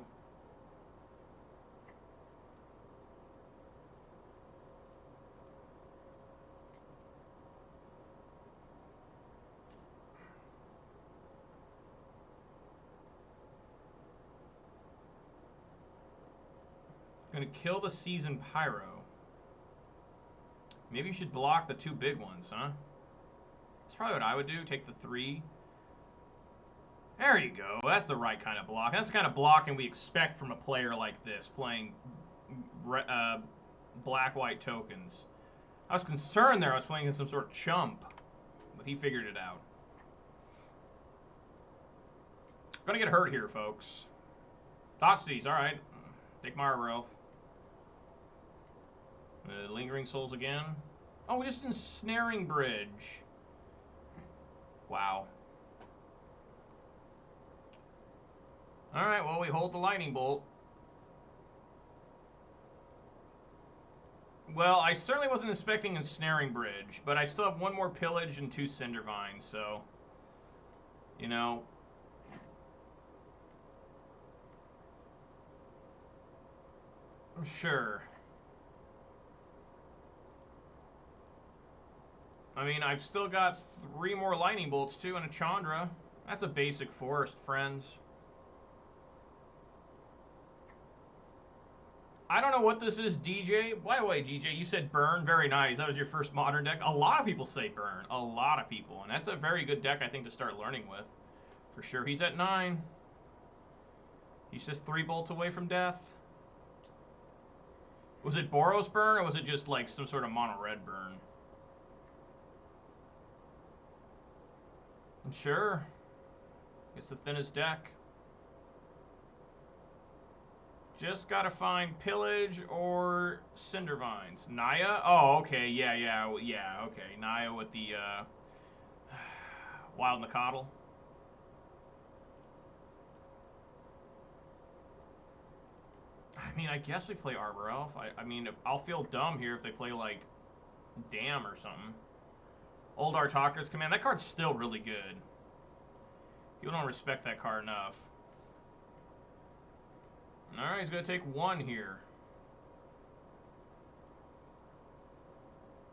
Gonna kill the Seasoned Pyro. Maybe you should block the 2 big ones, huh? That's probably what I would do. Take the 3. There you go. That's the right kind of block. That's the kind of blocking we expect from a player like this, playing black-white tokens. I was concerned there I was playing as some sort of chump, but he figured it out. Gonna get hurt here, folks. Thoughtseize, alright. Take my Arbor Elf. Lingering Souls again. Oh, just Ensnaring Bridge. Wow. Alright, well, we hold the Lightning Bolt. Well, I certainly wasn't expecting Ensnaring Bridge, but I still have one more Pillage and 2 Cindervines, so... You know... Sure. I mean, I've still got 3 more Lightning Bolts, too, and a Chandra. That's a basic forest, friends. I don't know what this is, DJ. By the way, DJ, you said Burn. Very nice. That was your first Modern deck. A lot of people say Burn. A lot of people. And that's a very good deck, I think, to start learning with. For sure. He's at 9. He's just 3 bolts away from death. Was it Boros Burn, or was it just, like, some sort of mono-red burn? Sure. It's the thinnest deck. Just gotta find Pillage or Cindervines. Naya? Oh, okay. Yeah, okay. Naya with the, Wild Nacatl. I mean, I guess we play Arbor Elf. I mean, I'll feel dumb here if they play, like, Dam or something. Old Artakar's Command. That card's still really good. People don't respect that card enough. Alright, he's going to take 1 here.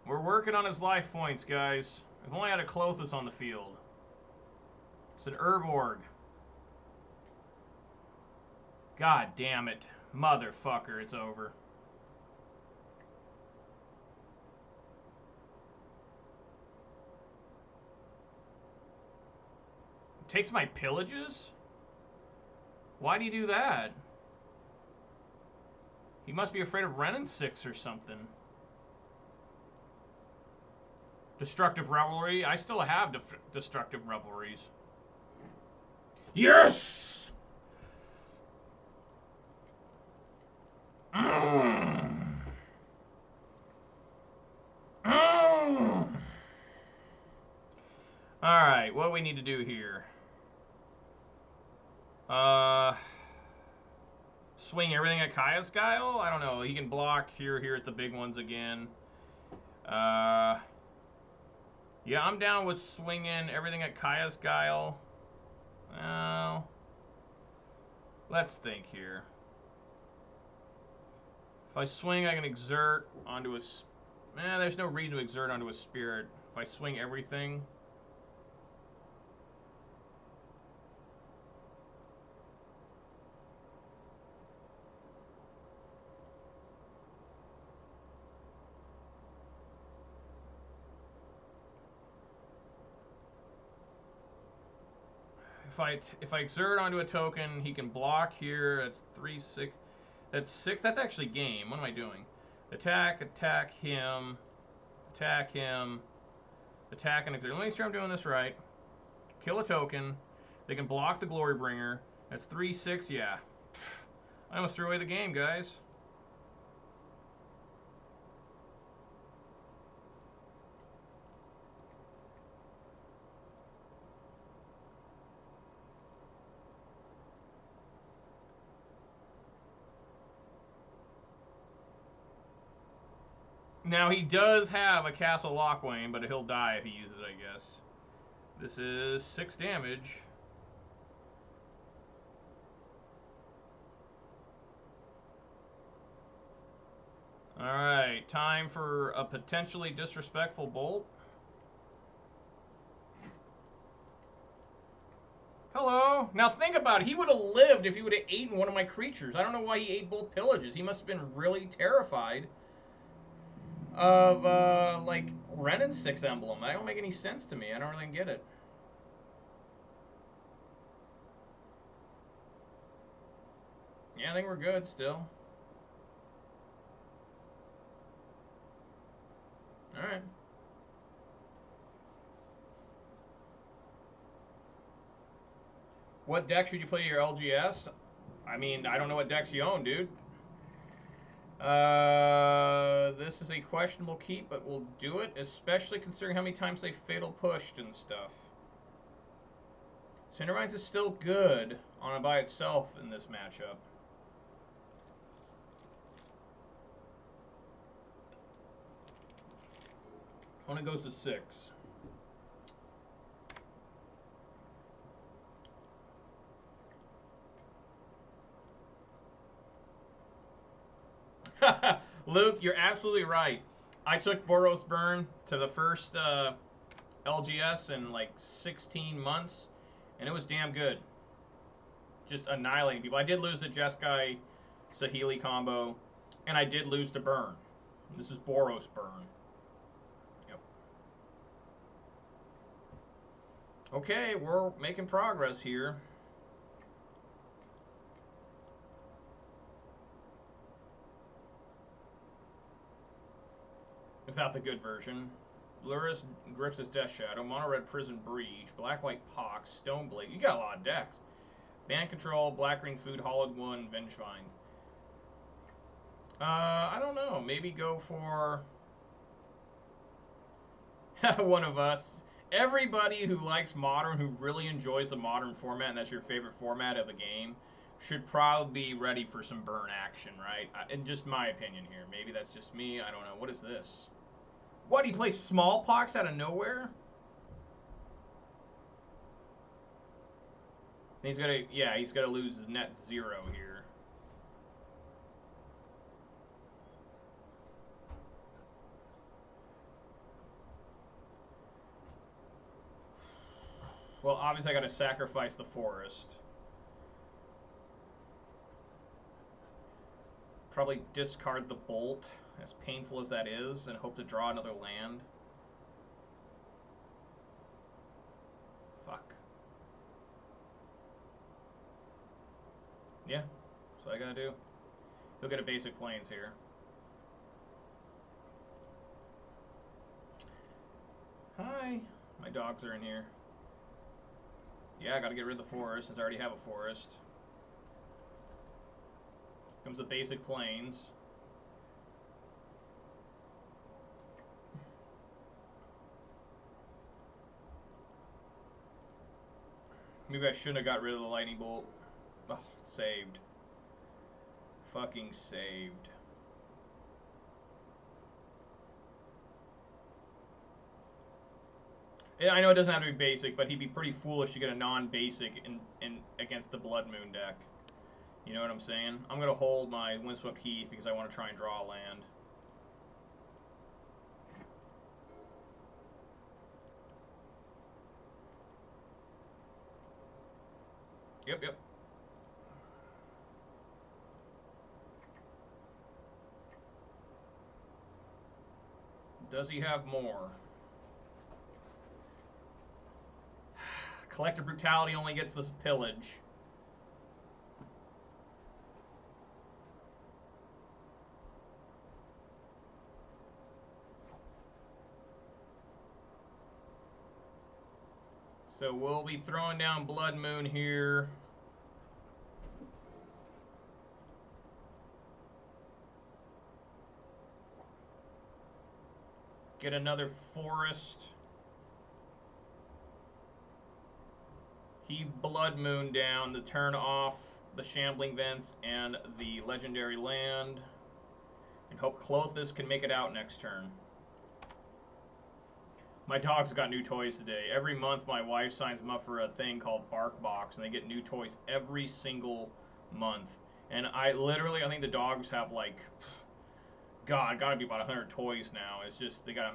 We're working on his life points, guys. I've only had a Clothis on the field. It's an Urborg. God damn it. Motherfucker, it's over. Takes my Pillages? Why do you do that? He must be afraid of Renin 6 or something. Destructive Revelry? I still have Destructive Revelries. Yes! Alright, what do we need to do here? Swing everything at Kaya's Guile? I don't know. He can block here. Here's the big ones again. Yeah, I'm down with swinging everything at Kaya's Guile. Well, let's think here. If I swing, I can exert onto a... there's no reason to exert onto a spirit. If I swing everything... If I exert onto a token, he can block here. That's 3, 6. That's 6. That's actually game. What am I doing? Attack, attack him, attack him, attack and exert. Let me make sure I'm doing this right. Kill a token. They can block the Glorybringer. That's 3, 6. Yeah. I almost threw away the game, guys. Now, he does have a Castle Lockwayne, but he'll die if he uses it, I guess. This is 6 damage. Alright, time for a potentially disrespectful bolt. Hello. Now think about it. He would have lived if he would have eaten one of my creatures. I don't know why he ate both Pillages. He must have been really terrified of, like, Renin 6 Emblem. That don't make any sense to me. I don't really get it. Yeah, I think we're good still. All right. What deck should you play your LGS? I mean, I don't know what decks you own, dude. This is a questionable keep, but we'll do it, especially considering how many times they fatal pushed and stuff. Shenanigans is still good on it by itself in this matchup. Opponent goes to 6. Luke, you're absolutely right. I took Boros Burn to the first LGS in like 16 months, and it was damn good. Just annihilating people. I did lose the Jeskai Saheeli combo, and I did lose to Burn. This is Boros Burn. Yep. Okay, we're making progress here. Without the good version. Luris, Grixis Death Shadow, Mono Red Prison Breach, Black White Pox, Stoneblade. You got a lot of decks. Band Control, Black Green Food, Hollowed One, Vengevine. I don't know. Maybe go for one of us. Everybody who likes Modern, who really enjoys the Modern format, and that's your favorite format of the game, should probably be ready for some burn action, right? In just my opinion here. Maybe that's just me. I don't know. What is this? What, he plays Smallpox out of nowhere? He's gonna, yeah, he's gonna lose his net 0 here. Well, obviously I gotta sacrifice the forest. Probably discard the bolt, as painful as that is, and hope to draw another land. Fuck. Yeah, that's what I gotta do. He'll get a basic plains here. Hi. My dogs are in here. Yeah, I gotta get rid of the forest since I already have a forest. Comes the basic plains. Maybe I shouldn't have got rid of the lightning bolt. Oh, saved. Fucking saved. I know it doesn't have to be basic, but he'd be pretty foolish to get a non-basic in against the Blood Moon deck. You know what I'm saying? I'm going to hold my Windswept Heath because I want to try and draw a land. Yep, yep. Does he have more? Collective Brutality only gets this pillage. So we'll be throwing down Blood Moon here. Get another forest. He Blood Moon down to turn off the Shambling Vents and the Legendary Land. And hope Clothis can make it out next turn. My dogs got new toys today. Every month my wife signs them up for a thing called Bark Box, and they get new toys every single month. And I think the dogs have like, God, gotta be about 100 toys now. It's just, they got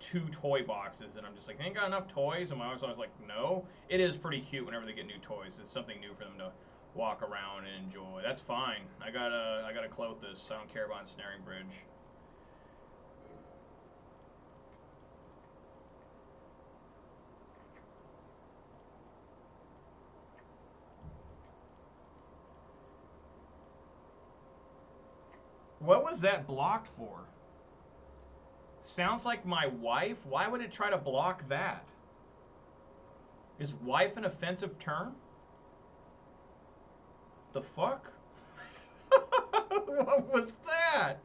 2 toy boxes, and I'm just like, they ain't got enough toys? And my wife's always like, no. It is pretty cute whenever they get new toys. It's something new for them to walk around and enjoy. That's fine. I gotta cloth this. I don't care about Ensnaring Bridge. What was that blocked for? Sounds like my wife? Why would it try to block that? Is wife an offensive term? The fuck? What was that?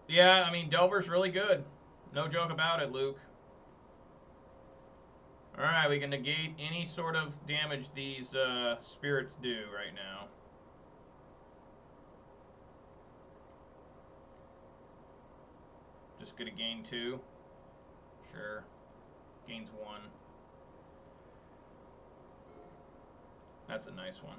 Yeah, I mean, Delver's really good. No joke about it, Luke. Alright, we can negate any sort of damage these spirits do right now. Just gonna gain 2. Sure. Gains 1. That's a nice one.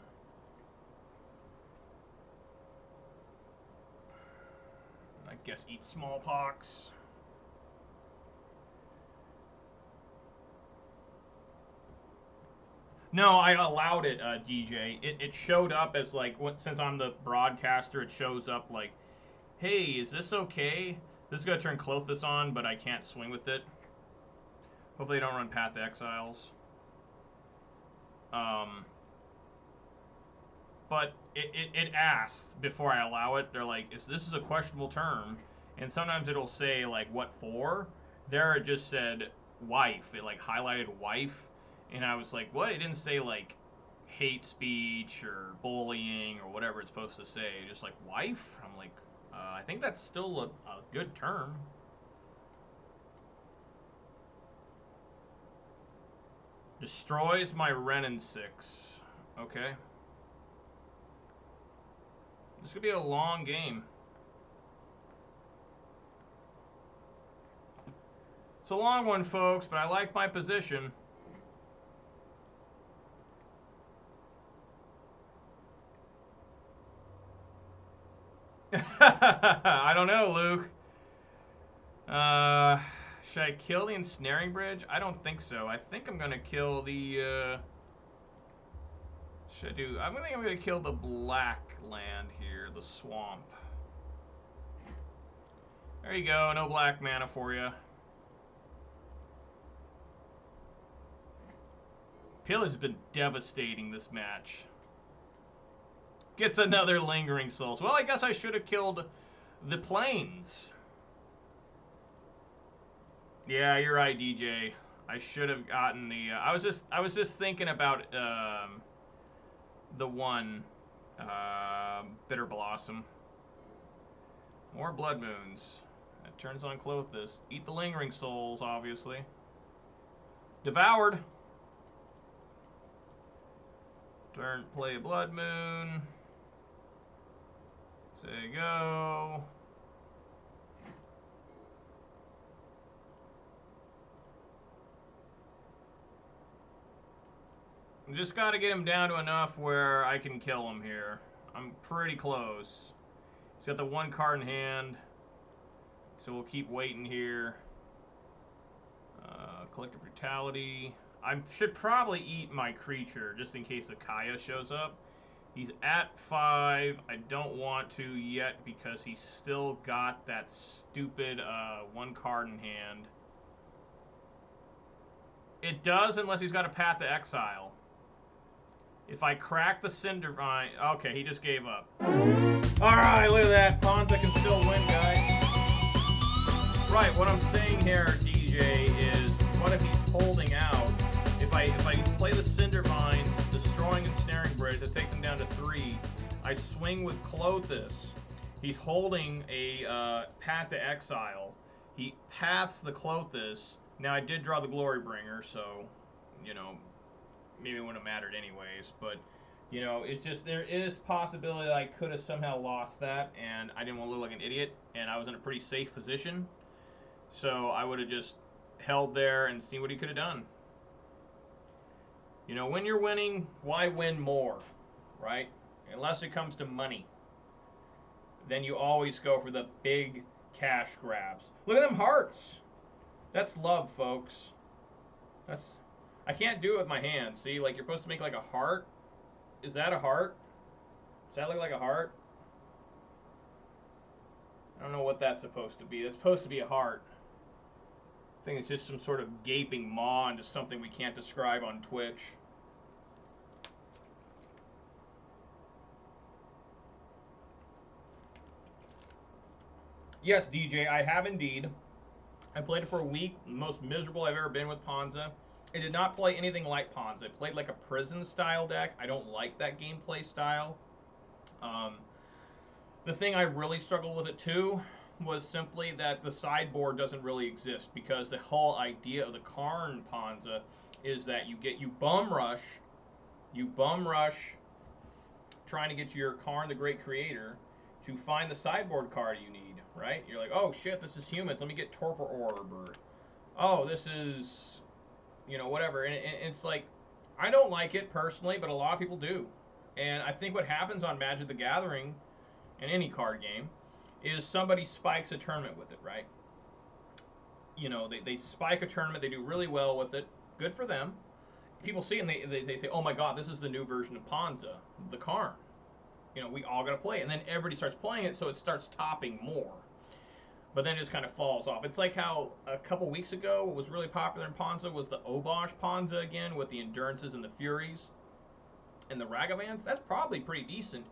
I guess eat smallpox. No, I allowed it, DJ. It showed up as like, since I'm the broadcaster, it shows up like, hey, is this okay? This is going to turn Clothis on, but I can't swing with it. Hopefully I don't run Path to Exiles. But it asks before I allow it. They're like, this is a questionable term. And sometimes it'll say, like, what for? There it just said wife. It, like, highlighted wife. And I was like, what? It didn't say, like, hate speech or bullying or whatever it's supposed to say. Just, like, wife? I'm like, I think that's still a good term. Destroys my Renin 6. Okay. This could be a long game. It's a long one, folks, but I like my position. I don't know, Luke. Should I kill the ensnaring bridge? I don't think so. I think I'm gonna kill the. Should I do? I think I'm gonna kill the black land here, the swamp. There you go. No black mana for you. Pillage's been devastating this match. Gets another Lingering Souls. Well, I guess I should have killed the plains. Yeah, you're right, DJ. I should have gotten the. I was just thinking about the one Bitter Blossom. More Blood Moons. That turns on Clothis. Eat the Lingering Souls, obviously. Devoured. Turn. Play a Blood Moon. Say go. Just got to get him down to enough where I can kill him here. I'm pretty close. He's got the 1 card in hand. So we'll keep waiting here. Collective Brutality. I should probably eat my creature just in case the Kaya shows up. He's at 5. I don't want to yet because he's still got that stupid 1 card in hand. It does unless he's got a Path to Exile. If I crack the Cindervine... Okay, he just gave up. Alright, look at that. Ponza can still win, guys. Right, what I'm saying here, DJ, is what if he's holding out? If I play the Cindervines, destroying Ensnaring Bridge to take them down to 3, I swing with Clothis. He's holding a Path to Exile. He paths the Clothis. Now, I did draw the Glorybringer, so, you know, maybe it wouldn't have mattered anyways. But, you know, it's just, there is possibility that I could have somehow lost that, and I didn't want to look like an idiot, and I was in a pretty safe position. So I would have just held there and seen what he could have done. You know, when you're winning, why win more, right? Unless it comes to money. Then you always go for the big cash grabs. Look at them hearts. That's love, folks. That's... I can't do it with my hands. See, like, you're supposed to make, like, a heart. Is that a heart? Does that look like a heart? I don't know what that's supposed to be. It's supposed to be a heart. I think it's just some sort of gaping maw into something we can't describe on Twitch. Yes, DJ, I have indeed. I played it for a week. The most miserable I've ever been with Ponza. It did not play anything like Ponza. It played like a prison style deck. I don't like that gameplay style. Um, the thing I really struggled with it too was simply that the sideboard doesn't really exist, because the whole idea of the Karn Ponza is that you bum rush trying to get your Karn the Great Creator to find the sideboard card you need, right? You're like, oh shit, this is humans. Let me get Torpor Orb, or oh, this is, whatever. And it's like, I don't like it personally, but a lot of people do. And I think what happens on Magic the Gathering, in any card game, is somebody spikes a tournament with it, right? They spike a tournament, they do really well with it. Good for them. People see it and they say, oh my god, this is the new version of Ponza, the Karn. We all got to play it. And then everybody starts playing it, so it starts topping more. But then it just kind of falls off. It's like how a couple weeks ago, what was really popular in Ponza was the Obosh Ponza again, with the Endurances and the Furies and the Ragavans. That's probably pretty decent.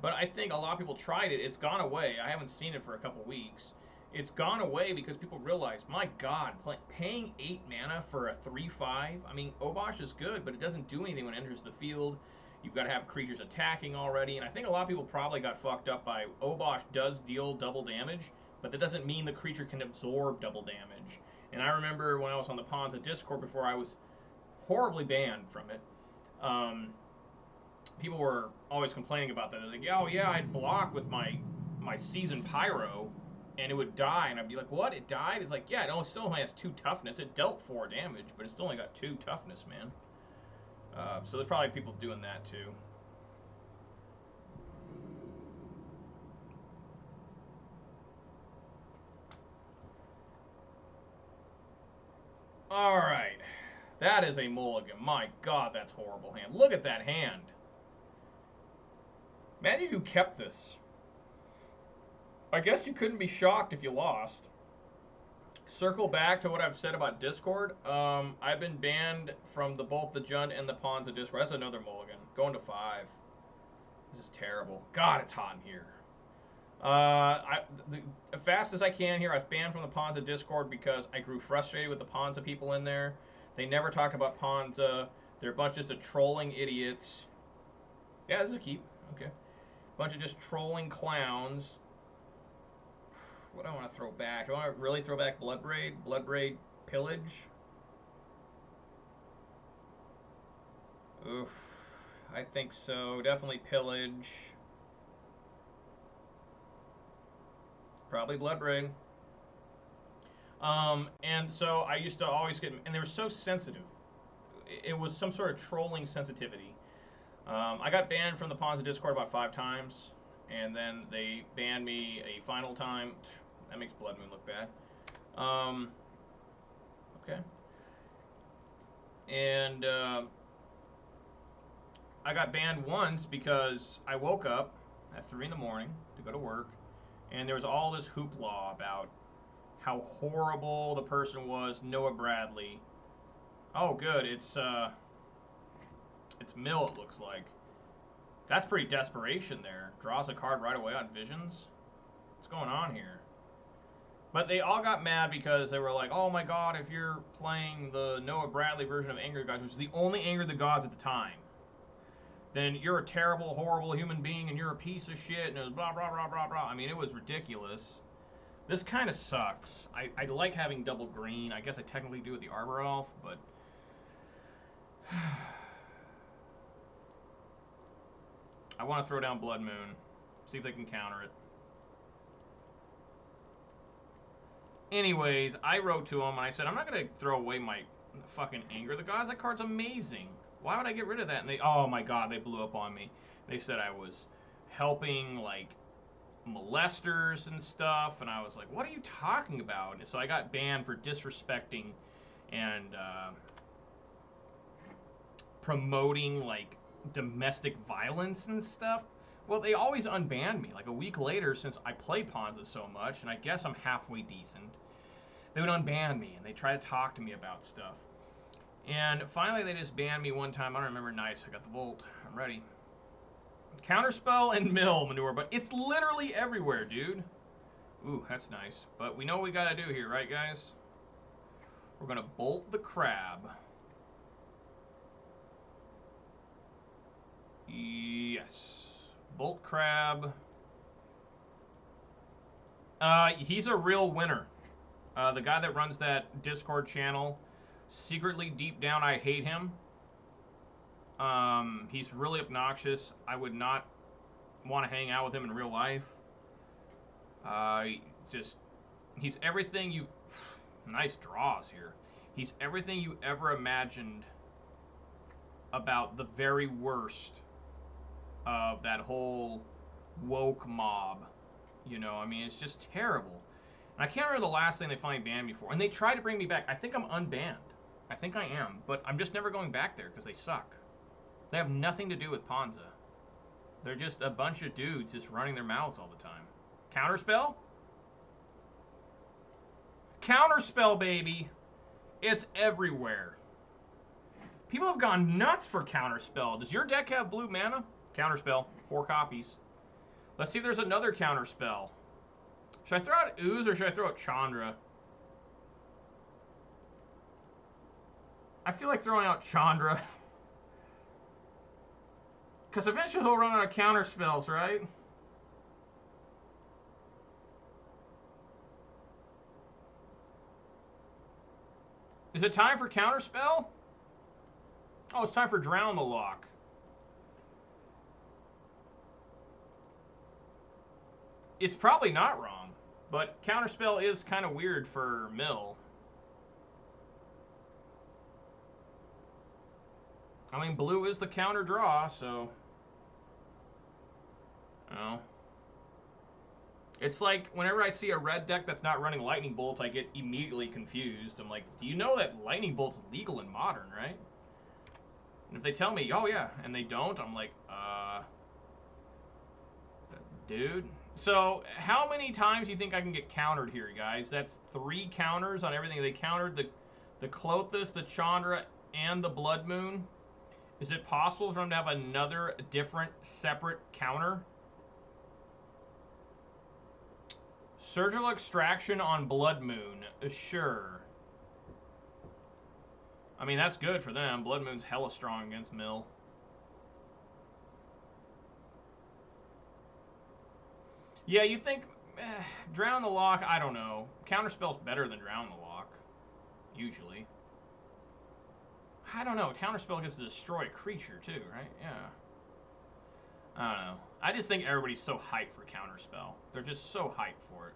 But I think a lot of people tried it. It's gone away. I haven't seen it for a couple weeks. It's gone away because people realize, my god, paying 8 mana for a 3/5. I mean, Obosh is good, but it doesn't do anything when it enters the field. You've got to have creatures attacking already. And I think a lot of people probably got fucked up by Obosh does deal double damage, but that doesn't mean the creature can absorb double damage. And I remember when I was on the Ponza Discord before, I was horribly banned from it. People were always complaining about that. They're like, oh yeah, I'd block with my Seasoned Pyro, and it would die. And I'd be like, what? It died? It's like, yeah, it still only has 2 toughness. It dealt 4 damage, but it's still only got 2 toughness, man. So there's probably people doing that too. Alright. That is a mulligan. My god, that's horrible hand. Look at that hand. Imagine you kept this. I guess you couldn't be shocked if you lost. Circle back to what I've said about Discord. I've been banned from both the Jund and the Ponza Discord. That's another mulligan. Going to 5. This is terrible. God, it's hot in here. As fast as I can here, I was banned from the Ponza Discord because I grew frustrated with the Ponza people in there. They never talk about Ponza. They're a bunch of just trolling idiots. Yeah, this is a keep. Okay. Bunch of just trolling clowns. What do I want to throw back? Do I want to really throw back Bloodbraid? Bloodbraid Pillage? Oof. I think so. Definitely Pillage. Probably Bloodbraid. And so I used to always get, and they were so sensitive. It was some sort of trolling sensitivity. I got banned from the Ponza Discord about 5 times, and then they banned me a final time. That makes Blood Moon look bad. Okay. And I got banned once because I woke up at 3 in the morning to go to work, and there was all this hoopla about how horrible the person was, Noah Bradley. Oh, good. It's Mill, it looks like. That's pretty desperation there. Draws a card right away on Visions. What's going on here? But they all got mad because they were like, oh my god, if you're playing the Noah Bradley version of Anger the Gods, which is the only Anger the Gods at the time, then you're a terrible, horrible human being and you're a piece of shit, and it was blah, blah, blah, blah, blah. I mean, it was ridiculous. This kind of sucks. I like having double green. I guess I technically do with the Arbor Elf, but... I want to throw down Blood Moon. See if they can counter it. Anyways, I wrote to them and I said, I'm not going to throw away my fucking Anger the Gods. That card's amazing. Why would I get rid of that? And they, oh my god, they blew up on me. They said I was helping, like, molesters and stuff. And I was like, what are you talking about? And so I got banned for disrespecting and promoting, like, domestic violence and stuff. Well, they always unbanned me. Like a week later, since I play Ponza so much, and I guess I'm halfway decent, they would unban me, and they try to talk to me about stuff. And finally, they just banned me one time. I don't remember. Nice. I got the Volt. I'm ready. Counterspell and Mill manure, but it's literally everywhere, dude. Ooh, that's nice. But we know what we gotta do here, right, guys? We're gonna bolt the crab. Yes. Bolt crab. He's a real winner. The guy that runs that Discord channel, secretly deep down, I hate him. He's really obnoxious. I would not want to hang out with him in real life. He's everything you... Nice draws here. He's everything you ever imagined about the very worst of that whole woke mob. You know, I mean, it's just terrible. And I can't remember the last thing they finally banned me for. And they tried to bring me back. I think I'm unbanned. I think I am. But I'm just never going back there because they suck. They have nothing to do with Ponza. They're just a bunch of dudes just running their mouths all the time. Counterspell? Counterspell, baby! It's everywhere. People have gone nuts for Counterspell. Does your deck have blue mana? Counterspell. 4 copies. Let's see if there's another Counterspell. Should I throw out Ooze or should I throw out Chandra? I feel like throwing out Chandra. Because eventually he'll run out of Counterspells, right? Is it time for Counterspell? Oh, it's time for Drown the Lock. It's probably not wrong, but Counterspell is kind of weird for Mill. I mean, blue is the counter draw, so... Oh. It's like, whenever I see a red deck that's not running Lightning Bolt, I get immediately confused. I'm like, do you know that Lightning Bolt's legal in Modern, right? And if they tell me, oh yeah, and they don't, I'm like, dude. So, how many times do you think I can get countered here, guys? That's 3 counters on everything. They countered the Klothys, the Chandra, and the Blood Moon. Is it possible for them to have another different, separate counter? Surgical Extraction on Blood Moon. Sure. I mean, that's good for them. Blood Moon's hella strong against Mill. Yeah, you think... Drown the Lock, I don't know. Counterspell's better than Drown the Lock. Usually. I don't know. Counterspell gets to destroy a creature, too, right? Yeah. I don't know. I just think everybody's so hyped for Counterspell. They're just so hyped for it.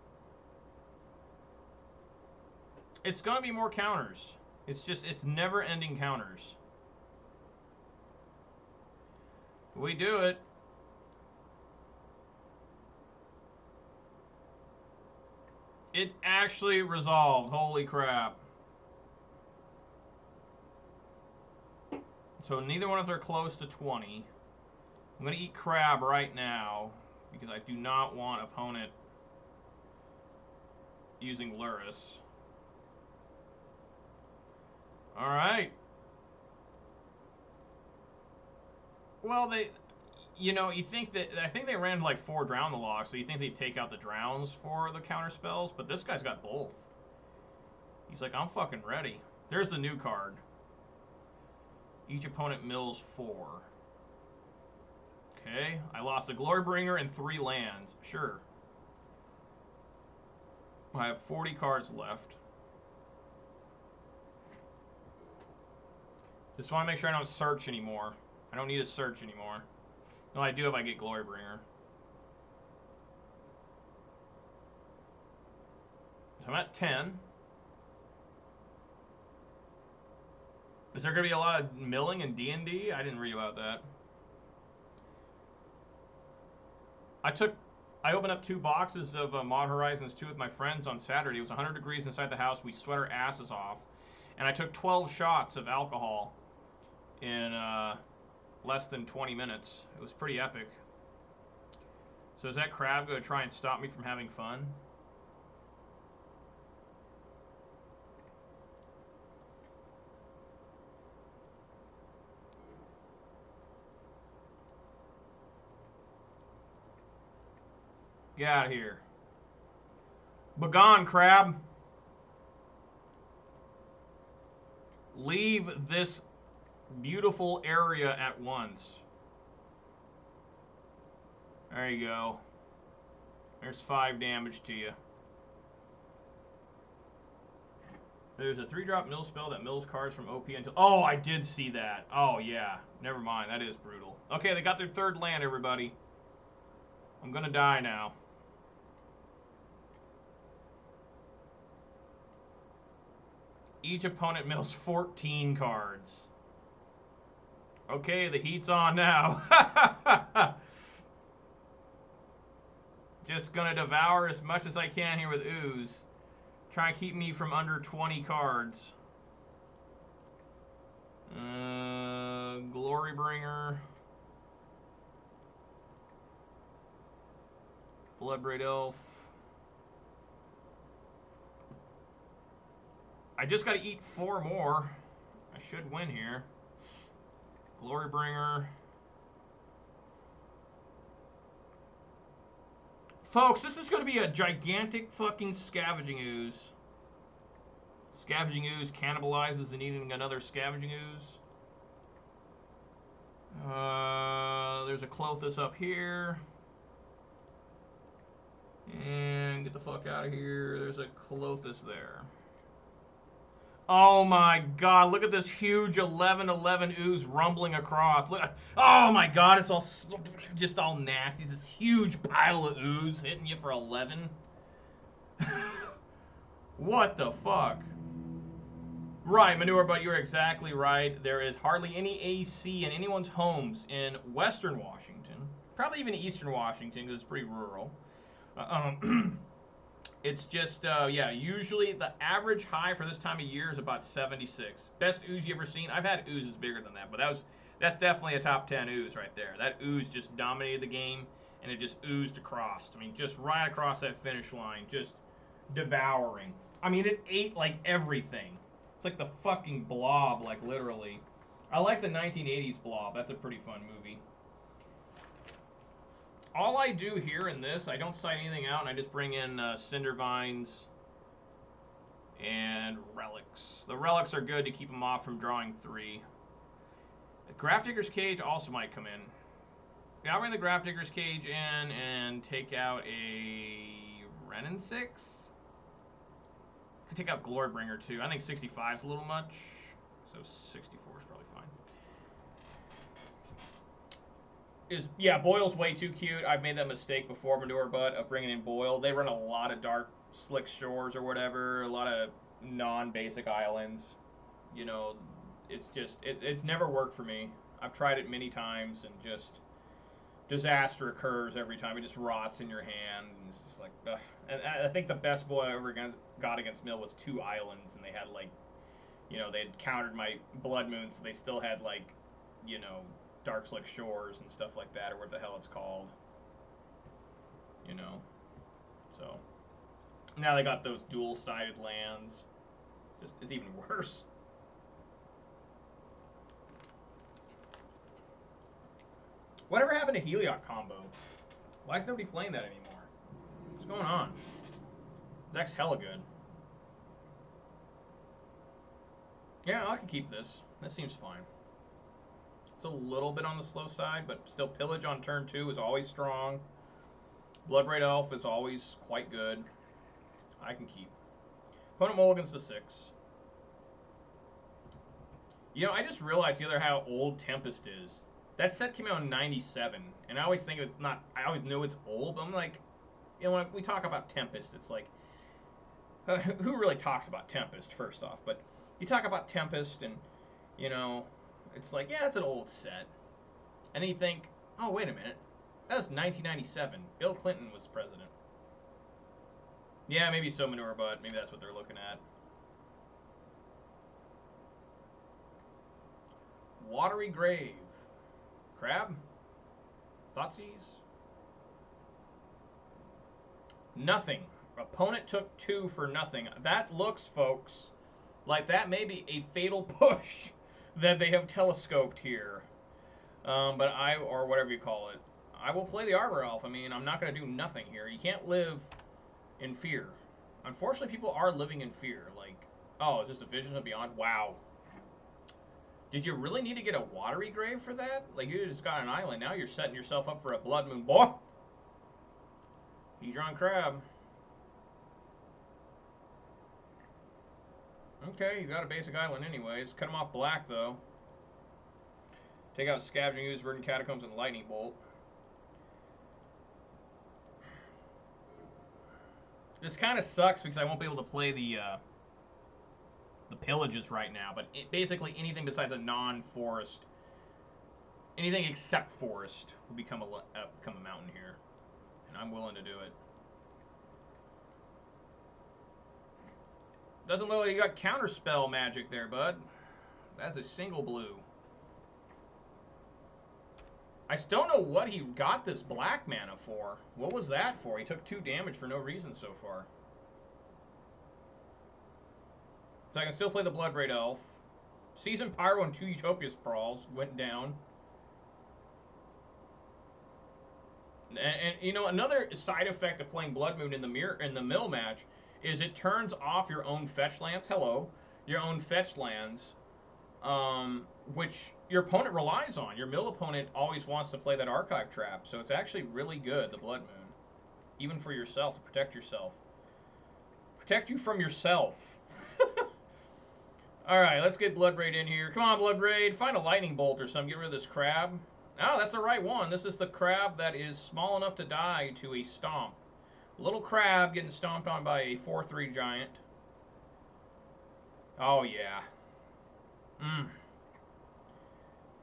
It's gonna be more counters. It's never-ending counters. We do it. It actually resolved. Holy crap. So neither one of us are close to 20. I'm going to eat crab right now because I do not want opponent using Luris. Alright. Well, they... You know, you think that... I think they ran like 4 Drown the Lock, so you think they'd take out the Drowns for the counter spells, but this guy's got both. He's like, I'm fucking ready. There's the new card. Each opponent mills 4. Okay, I lost a Glorybringer and 3 lands. Sure. I have 40 cards left. Just want to make sure I don't search anymore. I don't need to search anymore. No, I do if I get Glorybringer. So I'm at 10. Is there going to be a lot of milling in D&D? I didn't read about that. I opened up 2 boxes of Mod Horizons 2 with my friends on Saturday. It was 100 degrees inside the house. We sweat our asses off. And I took 12 shots of alcohol in less than 20 minutes. It was pretty epic. So is that crab going to try and stop me from having fun? Get out of here. Begone, crab. Leave this beautiful area at once. There you go. There's 5 damage to you. There's a 3-drop mill spell that mills cards from OP until... Oh, I did see that. Oh, yeah. Never mind. That is brutal. Okay, they got their 3rd land, everybody. I'm gonna die now. Each opponent mills 14 cards. Okay, the heat's on now. Just gonna devour as much as I can here with Ooze. Try and keep me from under 20 cards. Glorybringer. Bloodbraid Elf. I just gotta eat 4 more. I should win here. Glorybringer. Folks, this is going to be a gigantic fucking Scavenging Ooze. Scavenging Ooze cannibalizes and eating another Scavenging Ooze. There's a Clothis up here. And get the fuck out of here. There's a Clothis there. Oh my god, look at this huge 11/11 ooze rumbling across. Look, oh my god, it's all just all nasty. This huge pile of ooze hitting you for 11. What the fuck? Right, Manure, but you're exactly right. There is hardly any AC in anyone's homes in Western Washington. Probably even Eastern Washington, because it's pretty rural. It's just, yeah, usually the average high for this time of year is about 76. Best ooze you ever seen? I've had oozes bigger than that, but that's definitely a top 10 ooze right there. That ooze just dominated the game, and it just oozed across. I mean, just right across that finish line, just devouring. I mean, it ate like everything. It's like the fucking Blob, like literally. I like the 1980s Blob. That's a pretty fun movie. All I do here in this, I don't side anything out, and I just bring in Cinder Vines and Relics. The Relics are good to keep them off from drawing 3. The Grafdigger's Cage also might come in. Yeah, I'll bring the Grafdigger's Cage in and take out a Renin 6. Could take out Glorybringer too. I think 65 is a little much, so 64 is probably fine. Yeah, Boyle's way too cute. I've made that mistake before, Manure Butt, of bringing in Boyle. They run a lot of dark, slick shores or whatever, a lot of non-basic islands. You know, it's just, it's never worked for me. I've tried it many times, and just disaster occurs every time. It just rots in your hand, and it's just like, ugh. And I think the best Boyle I ever got against Mill was 2 islands, and they had, like, you know, they'd countered my Blood Moon, so they still had, like, you know, Dark Slick Shores and stuff like that, or what the hell it's called. You know. So. Now they got those dual-sided lands. Just, it's even worse. Whatever happened to Heliot combo? Why is nobody playing that anymore? What's going on? Deck's hella good. Yeah, I can keep this. That seems fine. It's a little bit on the slow side, but still Pillage on turn 2 is always strong. Bloodbraid Elf is always quite good. I can keep. Opponent mulligans to 6. You know, I just realized the other how old Tempest is. That set came out in 97, and I always think it's not, I always know it's old, but I'm like, you know, when we talk about Tempest, it's like, who really talks about Tempest, first off? But you talk about Tempest, and, you know, it's like, yeah, it's an old set. And then you think, oh, wait a minute. That was 1997. Bill Clinton was president. Yeah, maybe so, Manure Butt. Maybe that's what they're looking at. Watery Grave. Crab? Thoughtseize? Nothing. Opponent took 2 for nothing. That looks, folks, like that may be a fatal push that they have telescoped here. But or whatever you call it, I will play the Arbor Elf. I mean, I'm not going to do nothing here. You can't live in fear. Unfortunately, people are living in fear. Like, oh, it's just a Visions of Beyond? Wow. Did you really need to get a watery grave for that? Like, you just got an island. Now you're setting yourself up for a Blood Moon. Boy! Hedron Crab. Okay, you got a basic island anyways. Cut him off black, though. Take out Scavenging Ooze, Verdant Catacombs, and Lightning Bolt. This kind of sucks because I won't be able to play the pillages right now, but basically anything besides a non-forest, anything except forest will become a mountain here, and I'm willing to do it. Doesn't look like you got counterspell magic there, bud. That's a single blue. I still don't know what he got this black mana for. What was that for? He took 2 damage for no reason so far. So I can still play the Bloodbraid Elf. Seasoned Pyro and 2 Utopia Sprawls went down. And you know, another side effect of playing Blood Moon in the mill match is it turns off your own fetch lands. Hello, your own fetch lands, which your opponent relies on. Your mill opponent always wants to play that archive trap, so it's actually really good, the Blood Moon, even for yourself, to protect yourself. Protect you from yourself. Alright, let's get Bloodbraid in here. Come on, Bloodbraid. Find a Lightning Bolt or something. Get rid of this crab. Oh, that's the right one. This is the crab that is small enough to die to a stomp. Little crab getting stomped on by a 4/3 giant. Oh, yeah.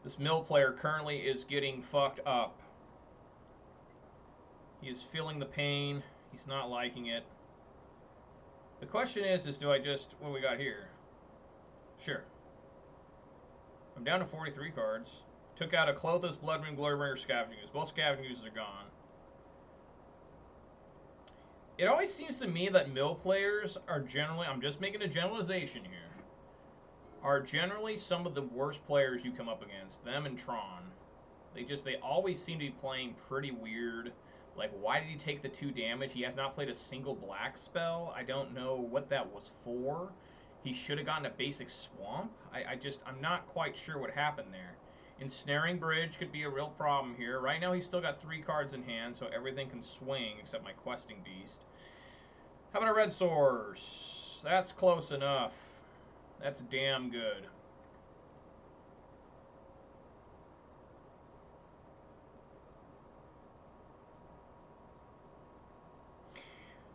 This mill player currently is getting fucked up. He is feeling the pain. He's not liking it. The question is do I just... What do we got here? Sure. I'm down to 43 cards. Took out a Clothes, Blood Moon, Glorybringer, Scavenging Ooze. Both Scavenging Oozes are gone. It always seems to me that mill players are generally... I'm just making a generalization here. Are generally some of the worst players you come up against. Them and Tron. They always seem to be playing pretty weird. Like, why did he take the 2 damage? He has not played a single black spell. I don't know what that was for. He should have gotten a basic swamp. I'm not quite sure what happened there. Ensnaring Bridge could be a real problem here. Right now he's still got 3 cards in hand, so everything can swing except my Questing Beast. How about a Red Source? That's close enough. That's damn good.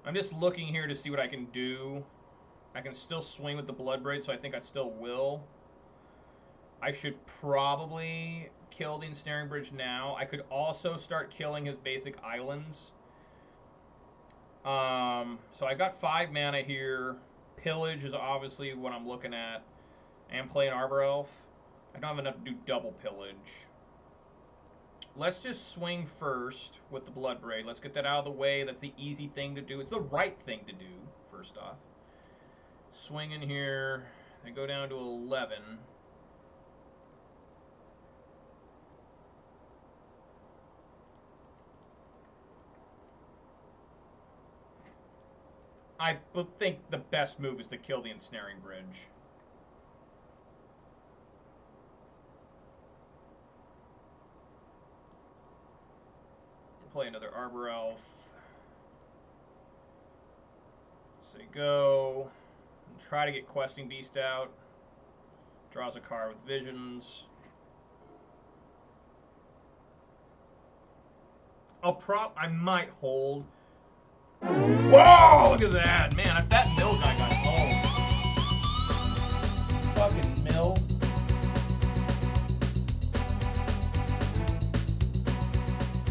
I'm just looking here to see what I can do. I can still swing with the Bloodbraid, so I think I still will. I should probably kill the Ensnaring Bridge now. I could also start killing his basic islands. So I got 5 mana here. Pillage is obviously what I'm looking at. And play an Arbor Elf. I don't have enough to do double Pillage. Let's just swing first with the Bloodbraid. Let's get that out of the way. That's the easy thing to do. It's the right thing to do, first off. Swing in here. I go down to 11. I think the best move is to kill the Ensnaring Bridge. Play another Arbor Elf. Say go. And try to get Questing Beast out. Draws a card with Visions. I might hold. Whoa! Look at that, man! If that mill guy got home. Fucking mill.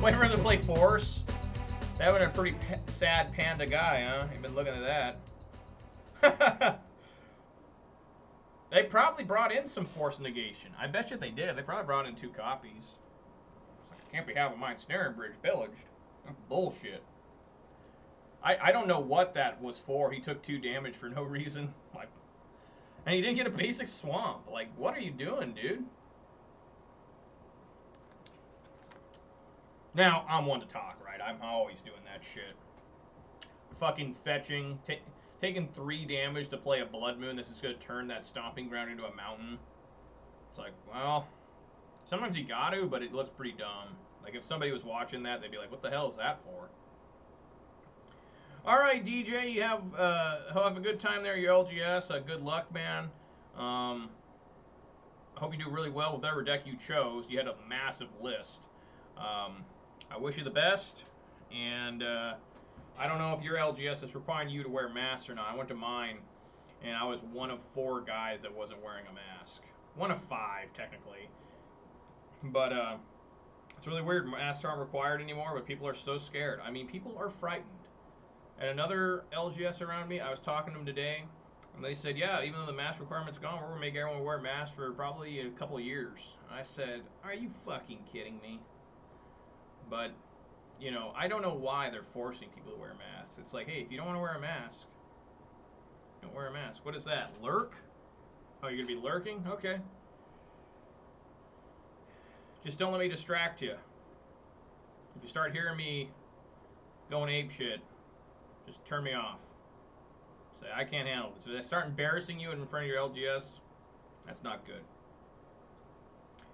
Wait for him to play Force. That would have been a pretty sad panda guy, huh? You've been looking at that. They probably brought in some Force negation. I bet you they did. They probably brought in 2 copies. I can't be having my Ensnaring Bridge pillaged. That's bullshit. I don't know what that was for. He took 2 damage for no reason. Like, and he didn't get a basic swamp. Like, what are you doing, dude? Now, I'm one to talk, right? I'm always doing that shit. Fucking fetching. taking 3 damage to play a Blood Moon that's just going to turn that Stomping Ground into a mountain. It's like, well, sometimes you got to, but it looks pretty dumb. Like, if somebody was watching that, they'd be like, what the hell is that for? All right, DJ, you have a good time there, your LGS. Good luck, man. I hope you do really well with whatever deck you chose. You had a massive list. I wish you the best, and I don't know if your LGS is requiring you to wear masks or not. I went to mine, and I was one of 4 guys that wasn't wearing a mask. One of 5, technically. But it's really weird. Masks aren't required anymore, but people are so scared. I mean, people are frightened. And another LGS around me, I was talking to them today, and they said, yeah, even though the mask requirement's gone, we're going to make everyone wear masks for probably a couple of years. I said, are you fucking kidding me? But, you know, I don't know why they're forcing people to wear masks. It's like, hey, if you don't want to wear a mask, don't wear a mask. What is that? Lurk? Oh, you're going to be lurking? Okay. Just don't let me distract you. If you start hearing me going apeshit, just turn me off. Say, I can't handle it. So if I start embarrassing you in front of your LGS, that's not good.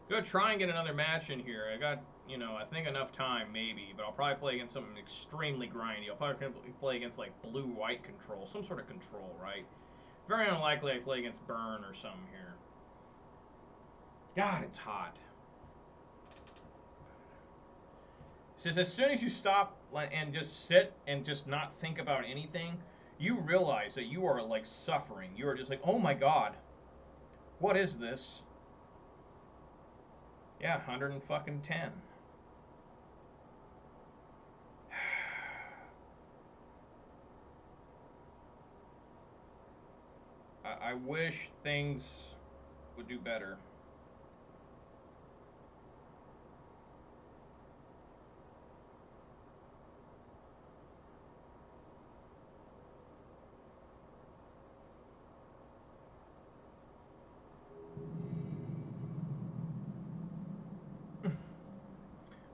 Go try and get another match in here. I got, you know, I think enough time, maybe, but I'll probably play against something extremely grindy. I'll probably play against, like, blue-white control. Some sort of control, right? Very unlikely I play against Burn or something here. God, it's hot. It says, as soon as you stop and just sit and just not think about anything, you realize that you are, like, suffering. You are just like, oh my god, what is this? Yeah, 110. I wish things would do better.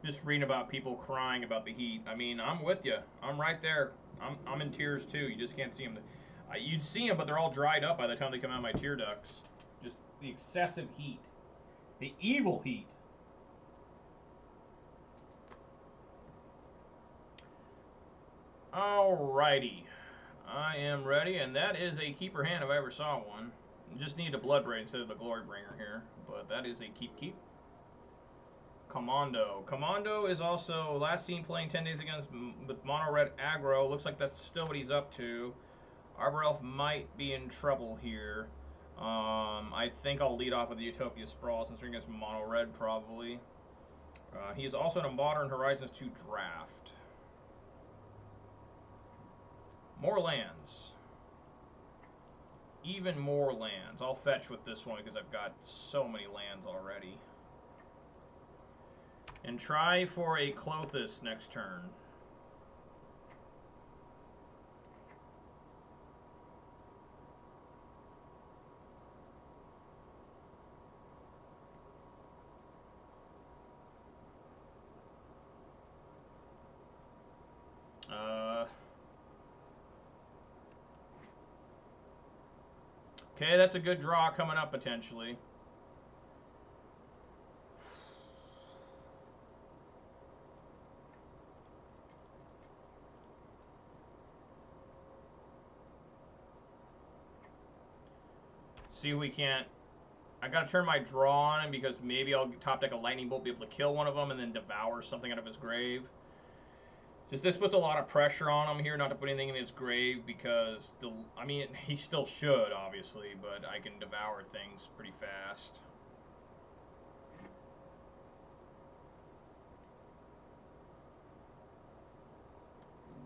Just reading about people crying about the heat. I mean, I'm with you. I'm right there. I'm in tears too. You just can't see them. You'd see them, but they're all dried up by the time they come out of my tear ducts. Just the excessive heat. The evil heat. Alrighty. I am ready, and that is a keeper hand if I ever saw one. You just need a Blood Braid instead of a Glory Bringer here, but that is a keep. Commando. Commando is also last seen playing 10 days against with mono red aggro. Looks like that's still what he's up to. Arbor Elf might be in trouble here. I think I'll lead off with the Utopia Sprawl since we're against mono red probably. He is also in a Modern Horizons 2 draft. More lands. Even more lands. I'll fetch with this one because I've got so many lands already. And try for a Klothys next turn. Okay, that's a good draw coming up potentially. See if we can't. I gotta turn my draw on him because maybe I'll top deck a Lightning Bolt, be able to kill one of them, and then devour something out of his grave. Just this puts a lot of pressure on him here not to put anything in his grave because, I mean, he still should, obviously, but I can devour things pretty fast.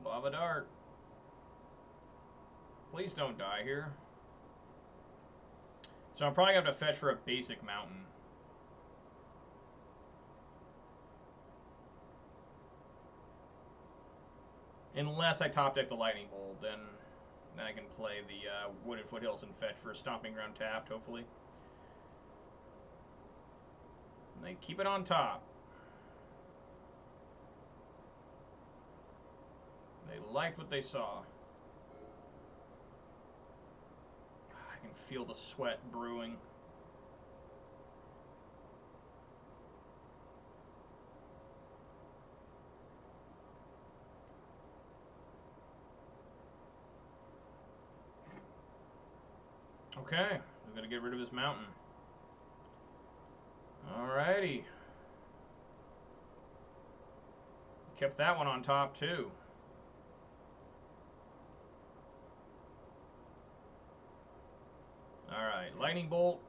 Lava Dart. Please don't die here. So I'm probably going to have to fetch for a basic mountain. Unless I top deck the Lightning Bolt, then I can play the Wooded Foothills and fetch for a Stomping Ground tapped, hopefully. And they keep it on top. They liked what they saw. can feel the sweat brewing. Okay, we've got to get rid of his mountain. Alrighty. Kept that one on top too. Alright, lightning bolt.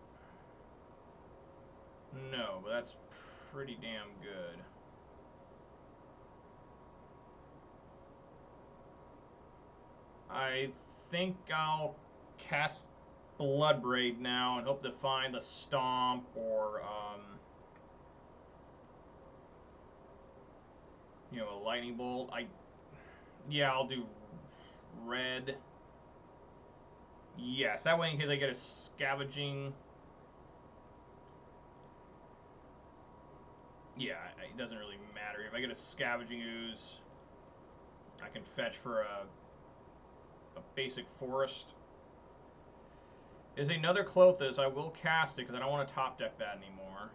No, but that's pretty damn good. I think I'll cast Bloodbraid now and hope to find the Stomp or, you know, a lightning bolt. Yeah, I'll do red. Yes, that way in case I get a scavenging. Yeah, it doesn't really matter. If I get a scavenging ooze, I can fetch for a basic forest. Is another Clothis. I will cast it because I don't want to top deck that anymore.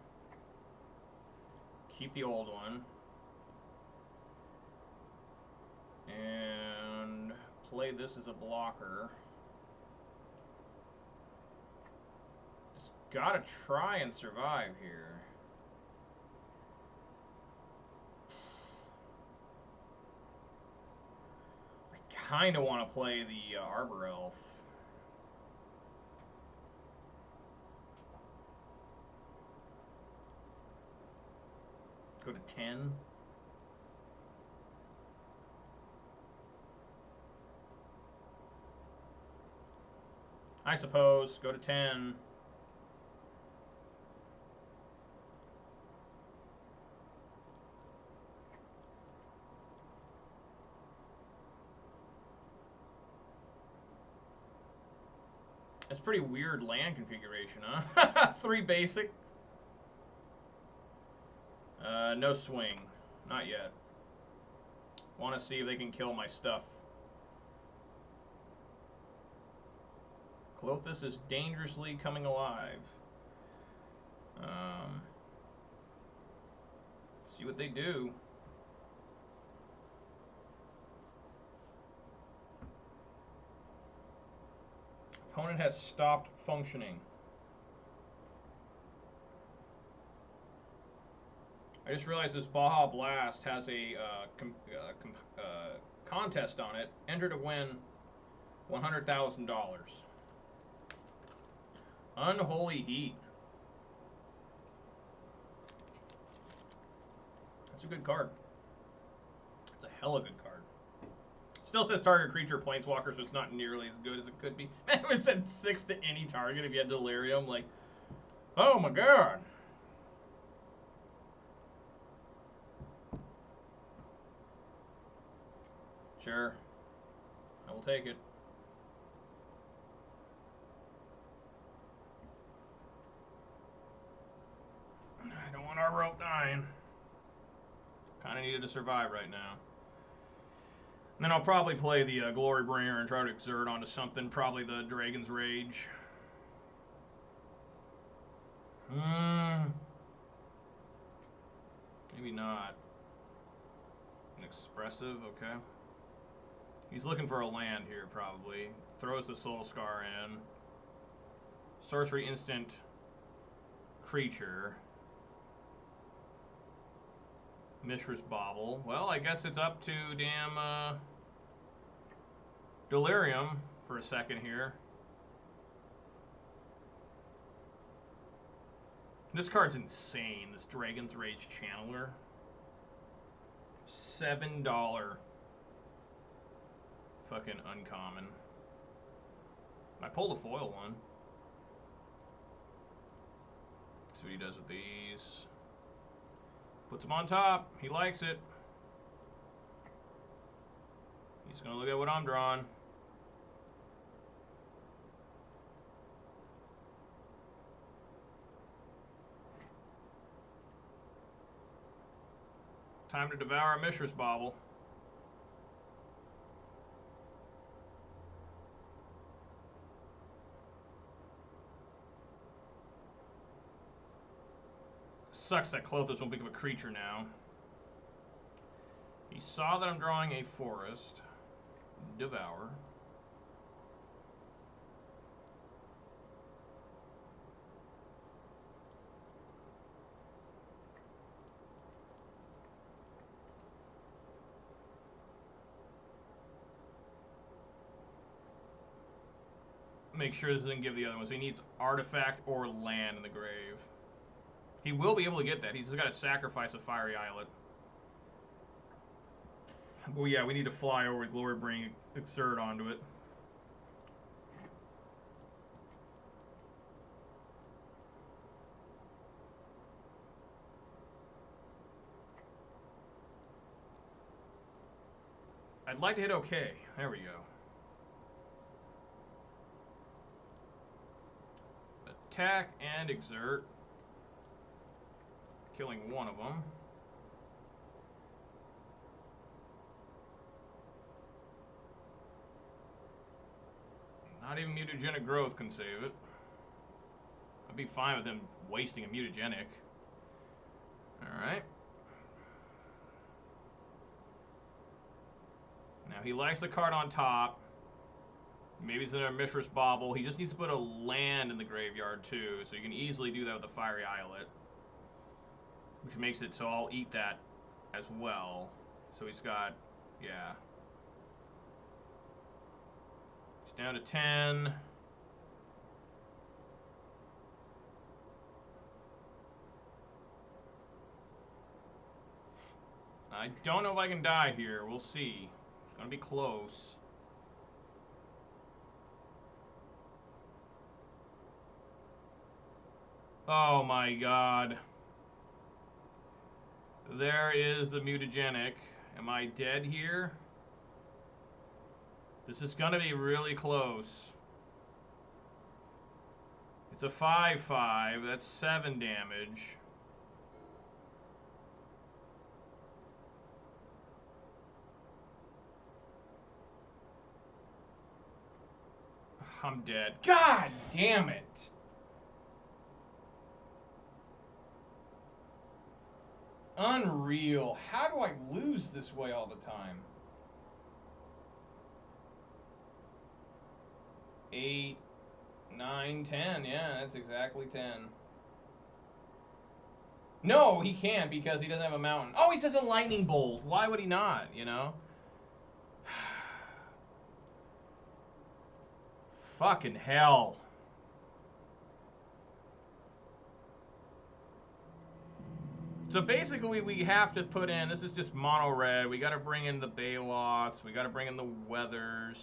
Keep the old one. And play this as a blocker. Just gotta try and survive here. I kinda want to play the Arbor Elf. Go to 10. I suppose. Go to 10. That's pretty weird land configuration, huh? 3 basic. No swing. Not yet. Want to see if they can kill my stuff. Clothis is dangerously coming alive. See what they do. Opponent has stopped functioning. I just realized this Baja Blast has a contest on it. Enter to win $100,000. Unholy Heat. That's a good card. It's a hella good card. Still says target creature planeswalker, so it's not nearly as good as it could be. Man, it said 6 to any target if you had Delirium. Like, oh my god. Sure. I will take it. I don't want our rope dying. Kind of needed to survive right now. And then I'll probably play the Glorybringer and try to exert onto something. Probably the Dragon's Rage. Maybe not. An expressive, okay. He's looking for a land here, probably. Throws the Soul Scar in. Sorcery instant creature. Mishra's Bauble. Well, I guess it's up to damn Delirium for a second here. This card's insane, this Dragon's Rage Channeler. $7 fucking uncommon. I pulled a foil one. See what he does with these. Puts them on top. He likes it. He's gonna look at what I'm drawing. Time to devour a Mishra's Bauble. Sucks that Clothos won't become a creature now. He saw that I'm drawing a forest. Devour. Make sure this doesn't give the other one. So he needs artifact or land in the grave. He will be able to get that. He's just got to sacrifice a fiery islet. Well, yeah, we need to fly over with Glory-Bring Exert onto it. I'd like to hit OK. There we go. Attack and exert. Killing one of them. Not even mutagenic growth can save it. I'd be fine with him wasting a mutagenic. Alright. Now he likes the card on top. Maybe it's another Mishra's Bauble. He just needs to put a land in the graveyard too, so you can easily do that with the Fiery Islet. Which makes it so I'll eat that as well. So he's got, yeah. He's down to 10. I don't know if I can die here. We'll see. It's going to be close. Oh my god. There is the mutagenic. Am I dead here? This is going to be really close. It's a 5/5. That's 7 damage. I'm dead. God damn it! Unreal. How do I lose this way all the time? 8, 9, 10. Yeah, that's exactly 10. No, he can't because he doesn't have a mountain. Oh, he says a lightning bolt. Why would he not, you know? Fucking hell. So basically we have to put in, this is just mono red, we got to bring in the Baloths, we got to bring in the Weathers,